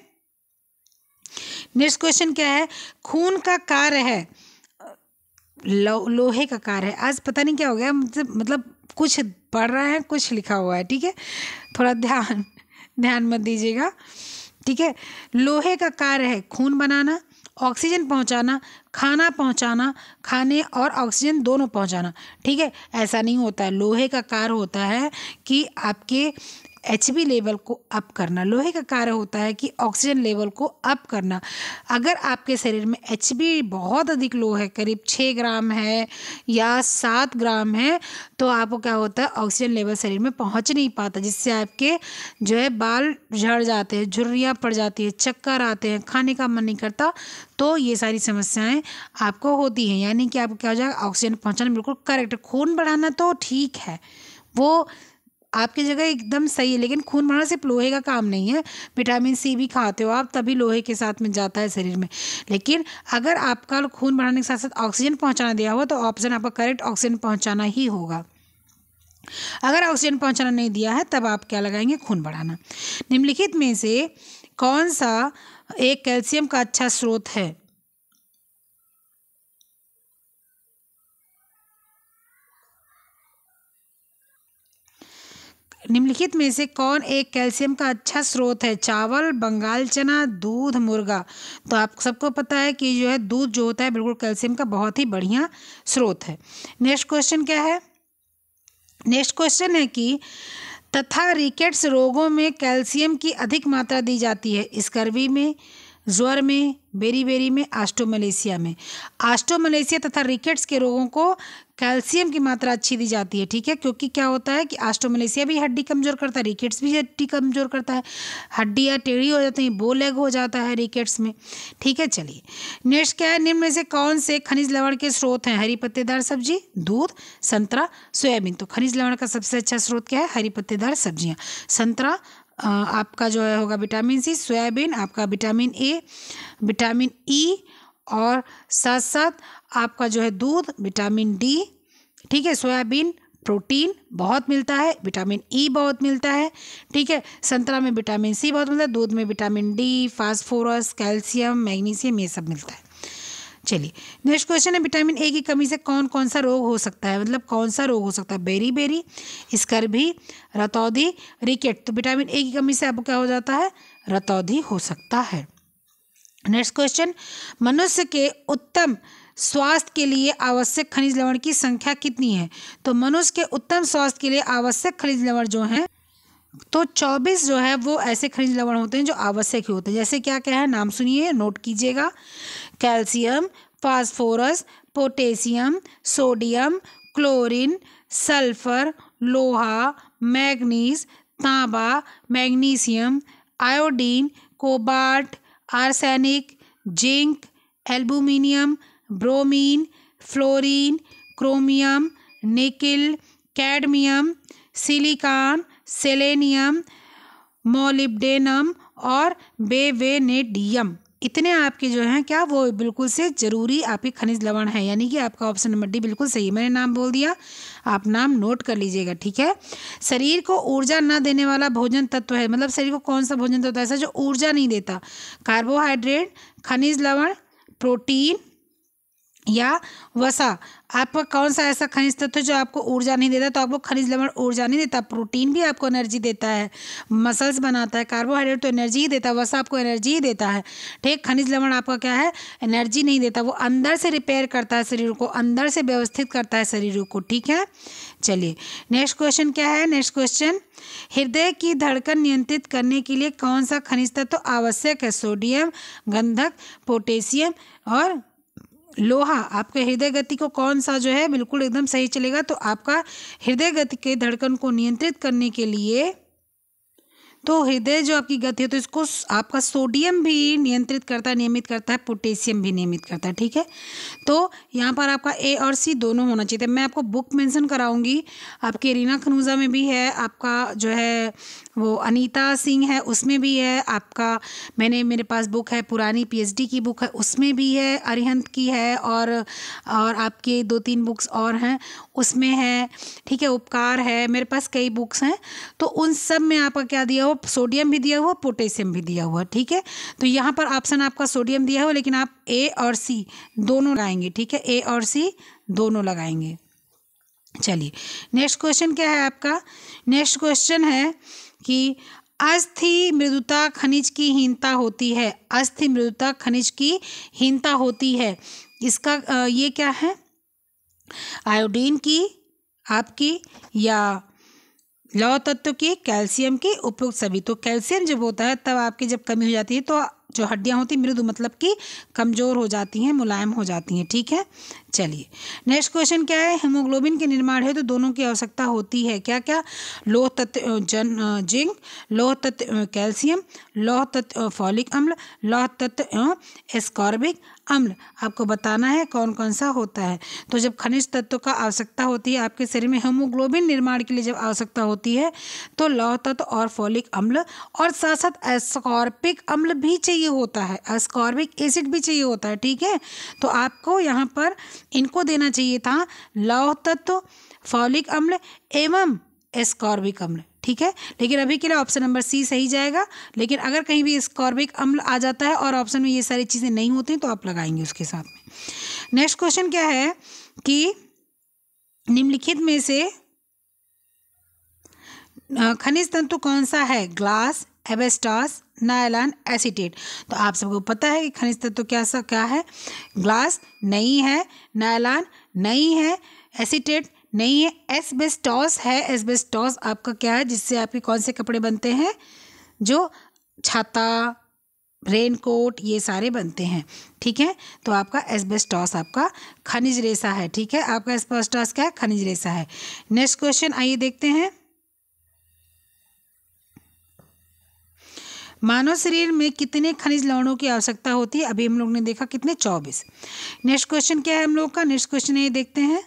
नेक्स्ट क्वेश्चन क्या है? खून का कार्य है, लोहे का कार्य है। आज पता नहीं क्या हो गया, मतलब कुछ पढ़ रहा है, कुछ लिखा हुआ है। ठीक है, थोड़ा ध्यान मत दीजिएगा। ठीक है, लोहे का कार्य है खून बनाना, ऑक्सीजन पहुंचाना, खाना पहुंचाना, खाने और ऑक्सीजन दोनों पहुंचाना। ठीक है, ऐसा नहीं होता है। लोहे का कार्य होता है कि आपके HB लेवल को अप करना। लोहे का कार्य होता है कि ऑक्सीजन लेवल को अप करना। अगर आपके शरीर में HB बहुत अधिक लो है, करीब 6 ग्राम है या 7 ग्राम है, तो आपको क्या होता है, ऑक्सीजन लेवल शरीर में पहुंच नहीं पाता, जिससे आपके जो है बाल झड़ जाते हैं, झुर्रियाँ पड़ जाती है, चक्कर आते हैं, खाने का मन नहीं करता। तो ये सारी समस्याएं आपको होती हैं। यानी कि आपको क्या हो जाएगा, ऑक्सीजन पहुँचाना बिल्कुल करेक्ट। खून बढ़ाना तो ठीक है, वो आपकी जगह एकदम सही है, लेकिन खून बढ़ाना सिर्फ लोहे का काम नहीं है। विटामिन सी भी खाते हो आप, तभी लोहे के साथ में जाता है शरीर में। लेकिन अगर आपका खून बढ़ाने के साथ साथ ऑक्सीजन पहुंचाना दिया हुआ तो ऑप्शन आपका करेक्ट ऑक्सीजन पहुंचाना ही होगा। अगर ऑक्सीजन पहुंचाना नहीं दिया है तब आप क्या लगाएंगे, खून बढ़ाना। निम्नलिखित में से कौन सा एक कैल्शियम का अच्छा स्रोत है? निम्नलिखित में से कौन एक कैल्शियम का अच्छा स्रोत है? चावल, बंगाल चना, दूध, मुर्गा। तो आप सबको पता है कि जो है दूध जो होता है बिल्कुल कैल्शियम का बहुत ही बढ़िया स्रोत है। नेक्स्ट क्वेश्चन क्या है? नेक्स्ट क्वेश्चन है कि तथा रिकेट्स रोगों में कैल्शियम की अधिक मात्रा दी जाती है। स्कर्वी में, ज्वर में, बेरीबेरी में, ऑस्टियोमलेशिया में। ऑस्टियोमलेशिया तथा रिकेट्स के रोगों को कैल्शियम की मात्रा अच्छी दी जाती है। ठीक है, क्योंकि क्या होता है कि ऑस्टियोमलेशिया भी हड्डी कमजोर करता है, रिकेट्स भी हड्डी कमजोर करता है, हड्डियाँ टेढ़ी हो जाती हैं, बो लेग हो जाता है रिकेट्स में। ठीक है, चलिए नेक्स्ट क्या है? निम्न में से कौन से खनिज लवण के स्रोत हैं? हरी पत्तेदार सब्जी, दूध, संतरा, सोयाबीन। तो खनिज लवण का सबसे अच्छा स्रोत क्या है? हरी पत्तेदार सब्जियाँ। संतरा आपका जो है होगा विटामिन सी, सोयाबीन आपका विटामिन ए, विटामिन ई, और साथ साथ आपका जो है दूध विटामिन डी। ठीक है, सोयाबीन प्रोटीन बहुत मिलता है, विटामिन ई बहुत मिलता है। ठीक है, संतरा में विटामिन सी बहुत मिलता है, दूध में vitamin D, phosphorus, calcium, magnesium, ये सब मिलता है। चलिए नेक्स्ट क्वेश्चन है, विटामिन ए की कमी से कौन कौन सा रोग हो सकता है? मतलब कौन सा रोग हो सकता है? Berry, scurvy, रतौंधी, रिकेट। तो विटामिन ए की कमी से आपको क्या हो जाता है? रतौंधी हो सकता है। नेक्स्ट क्वेश्चन, मनुष्य के उत्तम स्वास्थ्य के लिए आवश्यक खनिज लवण की संख्या कितनी है? तो मनुष्य के उत्तम स्वास्थ्य के लिए आवश्यक खनिज लवण जो हैं तो 24 जो है वो ऐसे खनिज लवण होते हैं जो आवश्यक ही होते हैं। जैसे क्या क्या है, नाम सुनिए, नोट कीजिएगा। Calcium, phosphorus, potassium, sodium, chlorine, sulphur, लोहा, मैग्नीज, तांबा, magnesium, iodine, cobalt, arsenic, zinc, aluminium, bromine, fluorine, chromium, nickel, cadmium, silicon, selenium, molybdenum और बेवेनेडियम। इतने आपके जो हैं क्या वो बिल्कुल से ज़रूरी आपके खनिज लवण हैं। यानी कि आपका ऑप्शन नंबर डी बिल्कुल सही है। मैंने नाम बोल दिया, आप नाम नोट कर लीजिएगा। ठीक है, शरीर को ऊर्जा न देने वाला भोजन तत्व है। मतलब शरीर को कौन सा भोजन तत्व है ऐसा जो ऊर्जा नहीं देता? कार्बोहाइड्रेट, खनिज लवण, प्रोटीन, या वसा, आपका कौन सा ऐसा खनिज तत्व है जो आपको ऊर्जा नहीं देता? तो आपको खनिज लवण ऊर्जा नहीं देता। प्रोटीन भी आपको एनर्जी देता है, मसल्स बनाता है। कार्बोहाइड्रेट तो एनर्जी ही देता है, वसा आपको एनर्जी ही देता है। ठीक, खनिज लवण आपका क्या है? एनर्जी नहीं देता, वो अंदर से रिपेयर करता है शरीर को, अंदर से व्यवस्थित करता है शरीर को। ठीक है, चलिए नेक्स्ट क्वेश्चन क्या है? नेक्स्ट क्वेश्चन, हृदय की धड़कन नियंत्रित करने के लिए कौन सा खनिज तत्व आवश्यक है? सोडियम, गंधक, पोटेशियम और लोहा। आपके हृदय गति को कौन सा जो है बिल्कुल एकदम सही चलेगा? तो आपका हृदय गति के धड़कन को नियंत्रित करने के लिए, तो हृदय जो आपकी गति है तो इसको आपका सोडियम भी नियंत्रित करता है, नियमित करता है, पोटेशियम भी नियमित करता है। ठीक है, तो यहाँ पर आपका ए और सी दोनों होना चाहिए। मैं आपको बुक मेंशन कराऊंगी, आपकी रीना खनूजा में भी है, आपका जो है वो अनीता सिंह है उसमें भी है, आपका मेरे पास बुक है पुरानी पीएचडी की बुक है उसमें भी है, अरिहंत की है, और आपके 2-3 बुक्स और हैं उसमें है। ठीक है, उपकार है, मेरे पास कई बुक्स हैं। तो उन सब में आपका क्या दिया हुआ? सोडियम भी दिया हुआ, पोटेशियम भी दिया हुआ। ठीक है, तो यहाँ पर ऑप्शन आपका सोडियम दिया हुआ, लेकिन आप ए और सी दोनों लगाएंगे। ठीक है, ए और सी दोनों लगाएंगे। चलिए नेक्स्ट क्वेश्चन क्या है आपका? नेक्स्ट क्वेश्चन है कि अस्थि मृदुता खनिज की हीनता होती है। अस्थि मृदुता खनिज की हीनता होती है, इसका ये क्या है? आयोडीन की, आपकी, या लौह तत्व की, कैल्शियम की, उपयुक्त सभी। तो कैल्शियम जब होता है तब आपकी जब कमी हो जाती है तो जो हड्डियां होती हैं मृदु मतलब कि कमज़ोर हो जाती हैं, मुलायम हो जाती हैं। ठीक है, चलिए नेक्स्ट क्वेश्चन क्या है? हीमोग्लोबिन के निर्माण है तो दोनों की आवश्यकता होती है। क्या क्या? लौह तत्व जिंक, लौह तत्व कैल्शियम, लौह तत्व फॉलिक अम्ल, लौह तत्व एस्कॉर्बिक अम्ल। आपको बताना है कौन कौन सा होता है। तो जब खनिज तत्व का आवश्यकता होती है आपके शरीर में, हीमोग्लोबिन निर्माण के लिए जब आवश्यकता होती है तो लौह तत्व और फॉलिक अम्ल, और साथ साथ एस्कॉर्बिक अम्ल भी चाहिए होता है, एस्कॉर्बिक एसिड भी चाहिए होता है। ठीक है, तो आपको यहाँ पर इनको देना चाहिए था, लौह तत्व, फॉलिक अम्ल एवं एस्कॉर्बिक अम्ल। ठीक है, लेकिन अभी के लिए ऑप्शन नंबर सी सही जाएगा। लेकिन अगर कहीं भी एस्कॉर्बिक अम्ल आ जाता है और ऑप्शन में ये सारी चीज़ें नहीं होती तो आप लगाएंगे उसके साथ में। नेक्स्ट क्वेश्चन क्या है कि निम्नलिखित में से खनिज तंतु कौन सा है? Glass, asbestos, nylon, acetate. तो आप सबको पता है कि खनिज तत्व क्या है? ग्लास नहीं है, नायलॉन नहीं है, एसीटेट नहीं है, एस्बेस्टॉस है। एस्बेस्टॉस आपका क्या है? जिससे आपके कौन से कपड़े बनते हैं? जो छाता, रेनकोट, ये सारे बनते हैं। ठीक है, तो आपका एस्बेस्टॉस आपका खनिज रेशा है। ठीक है, आपका एस्बेस्टॉस क्या है? खनिज रेशा है। नेक्स्ट क्वेश्चन आइए देखते हैं। मानव शरीर में कितने खनिज लवणों की आवश्यकता होती है? अभी हम लोग ने देखा कितने? 24। नेक्स्ट क्वेश्चन क्या है हम लोग का? नेक्स्ट क्वेश्चन ये देखते हैं,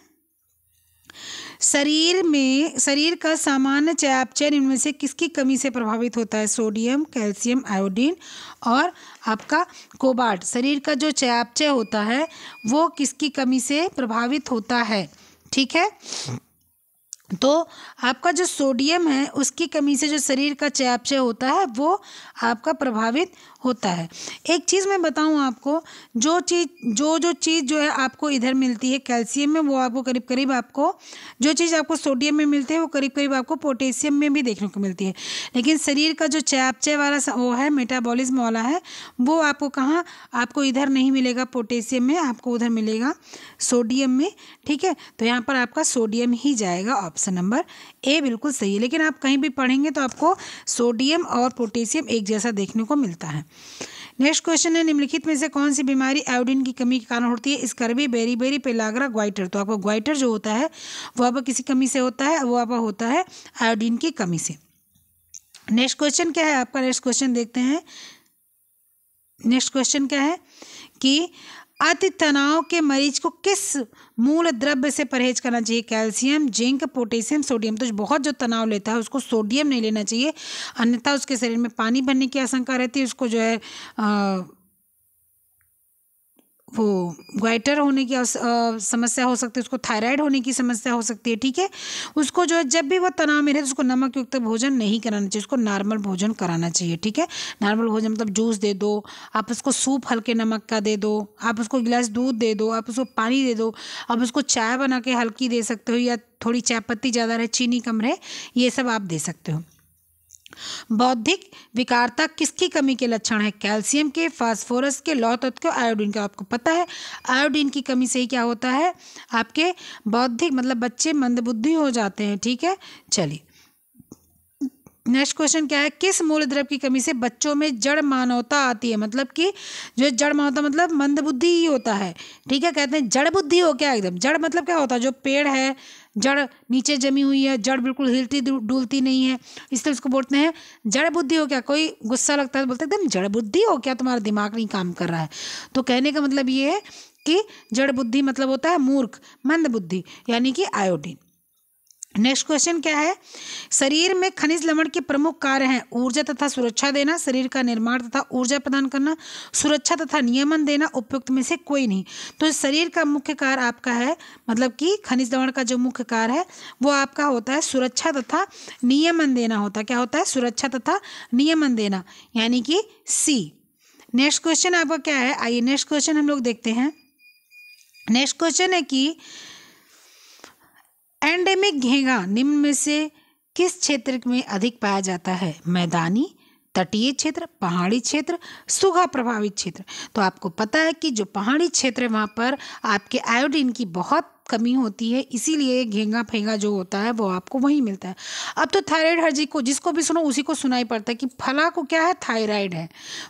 शरीर का सामान्य चयापचय इनमें से किसकी कमी से प्रभावित होता है? सोडियम, कैल्शियम, आयोडीन और आपका कोबाल्ट। शरीर का जो चयापचय होता है वो किसकी कमी से प्रभावित होता है? ठीक है, तो आपका जो सोडियम है उसकी कमी से जो शरीर का चयापचय होता है वो आपका प्रभावित होता है। एक चीज़ मैं बताऊं आपको, जो चीज़ जो है आपको इधर मिलती है कैल्शियम में, वो आपको करीब करीब आपको जो चीज़ आपको सोडियम में मिलती है वो करीब करीब आपको पोटेशियम में भी देखने को मिलती है। लेकिन शरीर का जो चयापचय वाला वो है, मेटाबॉलिज्म वाला है, वो आपको कहाँ? आपको इधर नहीं मिलेगा पोटेशियम में, आपको उधर मिलेगा सोडियम में। ठीक है, तो यहाँ पर आपका सोडियम ही जाएगा, ऑप्शन नंबर ए बिल्कुल सही है। लेकिन आप कहीं भी पढ़ेंगे तो आपको सोडियम और पोटेशियम एक जैसा देखने को मिलता है। नेक्स्ट क्वेश्चन है, निम्नलिखित में से कौन सी बीमारी आयोडीन की कमी के कारण होती है? Scurvy, beri pellagra, goitre. तो आपको ग्वाइटर जो होता है वो आपको किसी कमी से होता है, वो आपका होता है आयोडीन की कमी से। नेक्स्ट क्वेश्चन क्या है आपका? नेक्स्ट क्वेश्चन देखते हैं। नेक्स्ट क्वेश्चन क्या है कि अति तनाव के मरीज को किस मूल द्रव्य से परहेज करना चाहिए? Calcium, zinc, potassium, sodium. तो बहुत जो तनाव लेता है उसको सोडियम नहीं लेना चाहिए, अन्यथा उसके शरीर में पानी भरने की आशंका रहती है, उसको जो है वो ग्वाइटर होने की समस्या हो सकती है, उसको थायराइड होने की समस्या हो सकती है। ठीक है, उसको जो है जब भी वो तनाव में रहे तो उसको नमक युक्त भोजन नहीं कराना चाहिए, उसको नॉर्मल भोजन कराना चाहिए। ठीक है, नॉर्मल भोजन मतलब जूस दे दो, आप उसको सूप हल्के नमक का दे दो, आप उसको गिलास दूध दे दो, आप उसको पानी दे दो, आप उसको चाय बना के हल्की दे सकते हो, या थोड़ी चाय पत्ती ज़्यादा रहे, चीनी कम रहे, ये सब आप दे सकते हो। बौद्धिक विकारता किसकी कमी के लक्षण है? कैल्शियम के, फास्फोरस के, लौह तत्व के, आयोडीन के। आपको पता है आयोडीन की कमी से ही क्या होता है, आपके बौद्धिक मतलब बच्चे मंदबुद्धि हो जाते हैं। ठीक है, चलिए नेक्स्ट क्वेश्चन क्या है, किस मूल द्रव्य की कमी से बच्चों में जड़ मानवता आती है? मतलब कि जो जड़ मानवता मतलब मंदबुद्धि ही होता है। ठीक है, कहते हैं जड़ बुद्धि हो क्या, एकदम जड़ मतलब क्या होता है, जो पेड़ है जड़ नीचे जमी हुई है, जड़ बिल्कुल हिलती डुलती नहीं है, इसलिए उसको बोलते हैं जड़ बुद्धि हो क्या। कोई गुस्सा लगता है तो बोलते हैं एकदम जड़ बुद्धि हो क्या, तुम्हारा दिमाग नहीं काम कर रहा है। तो कहने का मतलब ये है कि जड़ बुद्धि मतलब होता है मूर्ख, मंद बुद्धि, यानी कि आयोडीन। नेक्स्ट क्वेश्चन क्या है, शरीर में खनिज लवण के प्रमुख कार्य हैं ऊर्जा तथा सुरक्षा देना, शरीर का निर्माण तथा ऊर्जा प्रदान करना, सुरक्षा तथा नियमन देना, उपयुक्त में से कोई नहीं। तो शरीर का मुख्य कार्य आपका है, मतलब कि खनिज लवण का जो मुख्य कार्य है वो आपका होता है सुरक्षा तथा नियमन देना होता है। क्या होता है? सुरक्षा तथा नियमन देना, यानी कि सी। नेक्स्ट क्वेश्चन आपका क्या है, आइए नेक्स्ट क्वेश्चन हम लोग देखते हैं। नेक्स्ट क्वेश्चन है कि एंडेमिक घेंघा निम्न में से किस क्षेत्र में अधिक पाया जाता है? मैदानी, तटीय क्षेत्र, पहाड़ी क्षेत्र, सूखा प्रभावित क्षेत्र। तो आपको पता है कि जो पहाड़ी क्षेत्र है वहाँ पर आपके आयोडीन की बहुत कमी होती है, इसीलिए घेंगा फेंगा जो होता है वो आपको वहीं मिलता है। अब तो थायराइड हर जी को जिसको भी सुनो उसी को सुनाई पड़ता है कि फला को क्या है, थायराइड है।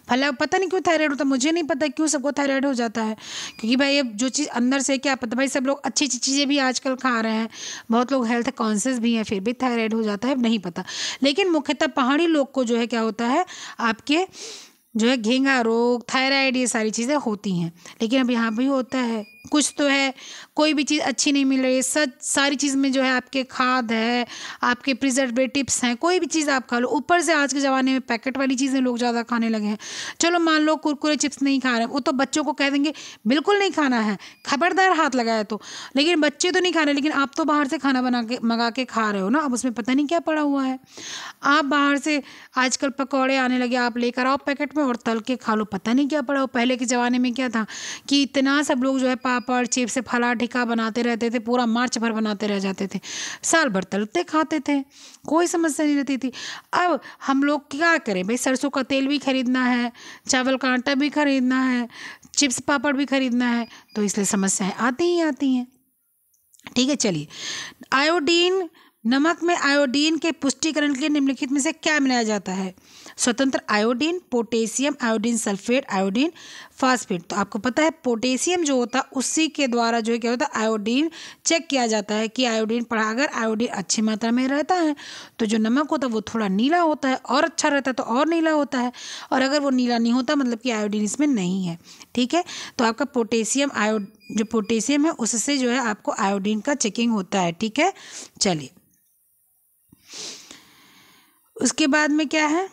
फला पता नहीं क्यों थायराइड होता है, मुझे नहीं पता क्यों सबको थायराइड हो जाता है, क्योंकि भाई ये जो चीज़ अंदर से क्या पता, भाई सब लोग अच्छी अच्छी चीज़ें भी आजकल खा रहे हैं, बहुत लोग हेल्थ कॉन्शियस भी हैं, फिर भी थायराइड हो जाता है, नहीं पता। लेकिन मुख्यतः पहाड़ी लोग को जो है क्या होता है, आपके जो है घेंगा रोग, थायराइड, ये सारी चीज़ें होती हैं। लेकिन अब यहाँ भी होता है, कुछ तो है, कोई भी चीज़ अच्छी नहीं मिल रही है, सारी चीज़ में जो है आपके खाद है, आपके प्रिजर्वेटिव्स हैं, कोई भी चीज़ आप खा लो, ऊपर से आज के ज़माने में पैकेट वाली चीज़ें लोग ज़्यादा खाने लगे हैं। चलो मान लो कुरकुरे चिप्स नहीं खा रहे हैं, वो तो बच्चों को कह देंगे बिल्कुल नहीं खाना है, खबरदार हाथ लगाया तो। लेकिन बच्चे तो नहीं खा रहे, लेकिन आप तो बाहर से खाना बना के मंगा के खा रहे हो ना, अब उसमें पता नहीं क्या पड़ा हुआ है। आप बाहर से आजकल पकौड़े आने लगे, आप लेकर आओ पैकेट में और तल के खा लो, पता नहीं क्या पड़ा हो। पहले के ज़माने में क्या था कि इतना सब लोग जो है पापड़ चिप्स फला ढिका बनाते रहते थे, पूरा मार्च भर बनाते रह जाते थे, साल भर तलते खाते थे, कोई समस्या नहीं रहती थी। अब हम लोग क्या करें भाई, सरसों का तेल भी खरीदना है, चावल का आटा भी खरीदना है, चिप्स पापड़ भी खरीदना है, तो इसलिए समस्याएं आती ही आती हैं। ठीक है, चलिए आयोडीन, नमक में आयोडीन के पुष्टिकरण के लिए निम्नलिखित में से क्या मिलाया जाता है? स्वतंत्र iodine, potassium, iodine sulphate, iodine phosphate. तो आपको पता है पोटेशियम जो होता है उसी के द्वारा जो है क्या होता है, आयोडीन चेक किया जाता है कि आयोडीन पड़ा, अगर आयोडीन अच्छी मात्रा में रहता है तो जो नमक होता है वो थोड़ा नीला होता है, और अच्छा रहता है तो और नीला होता है, और अगर वो नीला नहीं होता मतलब कि आयोडीन इसमें नहीं है। ठीक है, तो आपका पोटेशियम जो पोटेशियम है उससे जो है आपको आयोडीन का चेकिंग होता है। ठीक है, चलिए उसके बाद में क्या है,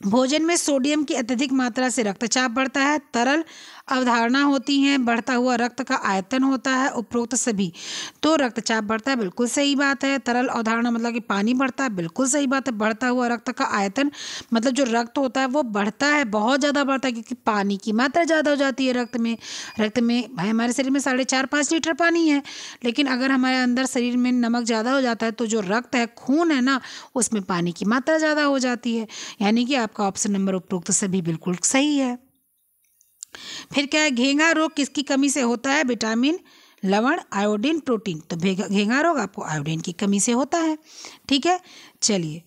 भोजन में सोडियम की अत्यधिक मात्रा से रक्तचाप बढ़ता है, तरल अवधारणा होती हैं, बढ़ता हुआ रक्त का आयतन होता है, उपरोक्त सभी। तो रक्तचाप बढ़ता है, बिल्कुल सही बात है। तरल अवधारणा मतलब कि पानी बढ़ता है, बिल्कुल सही बात है। बढ़ता हुआ रक्त का आयतन मतलब जो रक्त होता है वो बढ़ता है, बहुत ज़्यादा बढ़ता है, क्योंकि पानी की मात्रा ज़्यादा हो जाती है रक्त में। भाई हमारे शरीर में 4.5-5 लीटर पानी है, लेकिन अगर हमारे अंदर शरीर में नमक ज़्यादा हो जाता है तो जो रक्त है, खून है ना, उसमें पानी की मात्रा ज़्यादा हो जाती है, यानी कि आपका ऑप्शन नंबर उपरोक्त सभी बिल्कुल सही है। फिर क्या है, घेंगा रोग किसकी कमी से होता है? विटामिन, लवण, आयोडीन, प्रोटीन। तो घेंगा रोग आपको आयोडीन की कमी से होता है। ठीक है, चलिए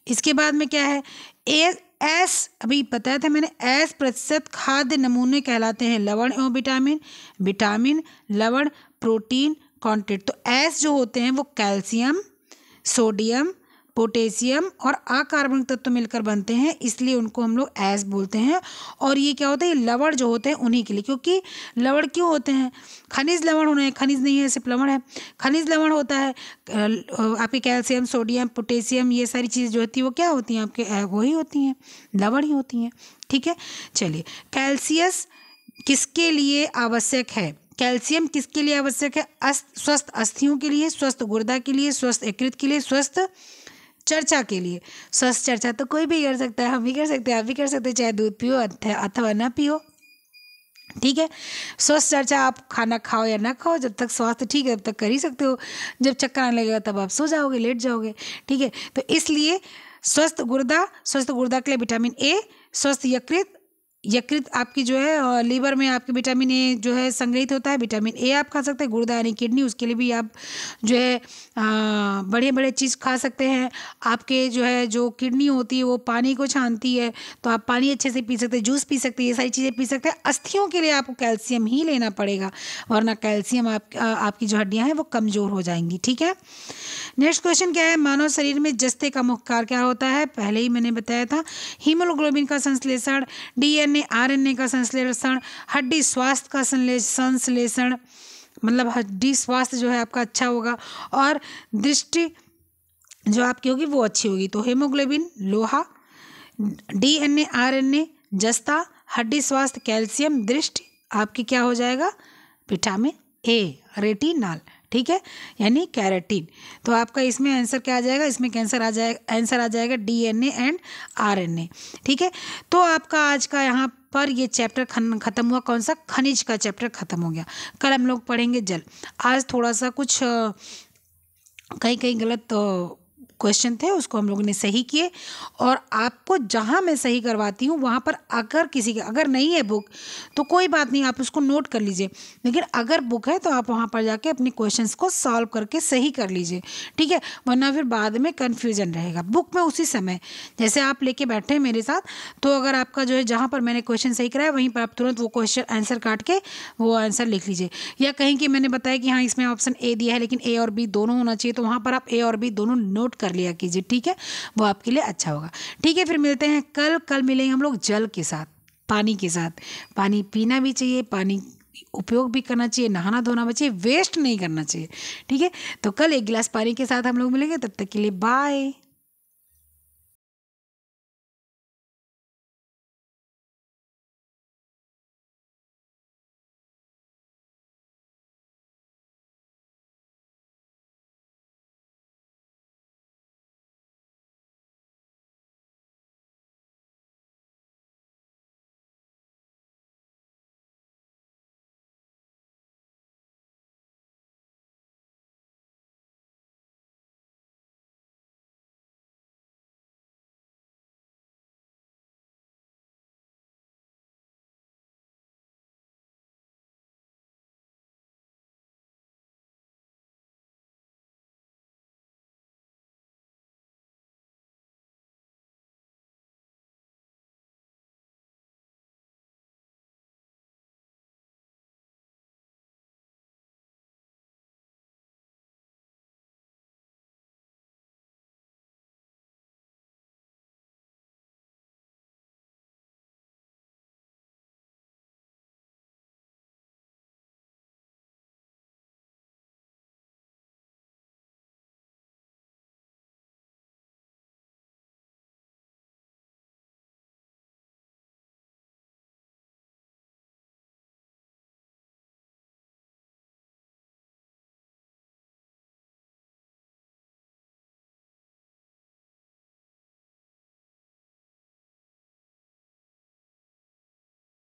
इसके बाद में क्या है, एस अभी बताया था मैंने, एस प्रतिशत खाद्य नमूने कहलाते हैं लवण एवं विटामिन, लवण, प्रोटीन, कॉन्टेंट। तो एस जो होते हैं वो कैल्शियम, सोडियम, पोटेशियम और अकार्बनिक तत्व मिलकर बनते हैं, इसलिए उनको हम लोग एस बोलते हैं। और ये क्या होता है, ये लवण जो होते हैं उन्हीं के लिए, क्योंकि लवण क्यों होते हैं, खनिज लवण होने, खनिज नहीं है सिर्फ लवण है, खनिज लवण होता है। आपके कैल्शियम, सोडियम, पोटेशियम, ये सारी चीज़ें जो होती है वो क्या होती हैं आपके, वही होती हैं, लवण ही होती हैं। ठीक है, चलिए कैल्शियस किसके लिए आवश्यक है, कैल्शियम किसके लिए आवश्यक है, स्वस्थ अस्थियों के लिए, स्वस्थ गुर्दा के लिए, स्वस्थ यकृत के लिए, स्वस्थ चर्चा के लिए। स्वस्थ चर्चा तो कोई भी कर सकता है, हम भी कर सकते हैं, आप भी कर सकते हैं, चाहे दूध पियो अथवा ना पियो। ठीक है, स्वस्थ चर्चा आप खाना खाओ या ना खाओ, जब तक स्वास्थ्य ठीक है तब तक कर ही सकते हो, जब चक्कर आने लगेगा तब आप सो जाओगे, लेट जाओगे। ठीक है, तो इसलिए स्वस्थ गुर्दा के लिए विटामिन ए, स्वस्थ यकृत आपकी जो है लीवर में आपके विटामिन ए जो है संग्रहित होता है, विटामिन ए आप खा सकते हैं। गुर्दा यानी किडनी, उसके लिए भी आप जो है बड़े बड़े चीज़ खा सकते हैं। आपके जो है जो किडनी होती है वो पानी को छानती है, तो आप पानी अच्छे से पी सकते हैं, जूस पी सकते हैं, ये सारी चीज़ें पी सकते हैं। अस्थियों के लिए आपको कैल्शियम ही लेना पड़ेगा, वरना कैल्शियम आपकी जो हड्डियाँ हैं वो कमज़ोर हो जाएंगी। ठीक है, नेक्स्ट क्वेश्चन क्या है, मानव शरीर में जस्ते का मुख्य कार्य क्या होता है, पहले ही मैंने बताया था, हीमोग्लोबिन का संश्लेषण, डीएनए आरएनए का संश्लेषण, हड्डी स्वास्थ्य का संश्लेषण, मतलब हड्डी स्वास्थ्य जो है आपका अच्छा होगा, और दृष्टि जो आपकी होगी वो अच्छी होगी। तो हीमोग्लोबिन लोहा, डीएनए आरएनए जस्ता, हड्डी स्वास्थ्य कैल्शियम, दृष्टि आपकी क्या हो जाएगा, विटामिन ए रेटिनॉल। ठीक है, यानी कैरेटीन। तो आपका इसमें आंसर क्या आ जाएगा, इसमें आंसर आ जाएगा डीएनए एंड आरएनए। ठीक है, तो आपका आज का यहाँ पर ये चैप्टर खत्म हुआ, कौन सा, खनिज का चैप्टर खत्म हो गया। कल हम लोग पढ़ेंगे जल। आज थोड़ा सा कुछ कहीं गलत क्वेश्चन थे, उसको हम लोगों ने सही किए, और आपको जहाँ मैं सही करवाती हूँ वहाँ पर अगर नहीं है बुक तो कोई बात नहीं, आप उसको नोट कर लीजिए, लेकिन अगर बुक है तो आप वहाँ पर जाके अपने क्वेश्चंस को सॉल्व करके सही कर लीजिए। ठीक है, वरना फिर बाद में कन्फ्यूजन रहेगा। बुक में उसी समय जैसे आप लेके बैठे हैं मेरे साथ, तो अगर आपका जो है जहाँ पर मैंने क्वेश्चन सही कराया वहीं पर आप तुरंत वो क्वेश्चन आंसर काट के वो आंसर लिख लीजिए। या कहीं कि मैंने बताया कि हाँ इसमें ऑप्शन ए दिया है लेकिन ए और बी दोनों होना चाहिए, तो वहाँ पर आप ए और बी दोनों नोट कर लिया कीजिए। ठीक है, वो आपके लिए अच्छा होगा। ठीक है, फिर मिलते हैं कल मिलेंगे हम लोग जल के साथ, पानी के साथ। पानी पीना भी चाहिए, पानी उपयोग भी करना चाहिए, नहाना धोना भी चाहिए, वेस्ट नहीं करना चाहिए। ठीक है, तो कल एक गिलास पानी के साथ हम लोग मिलेंगे, तब तक के लिए बाय।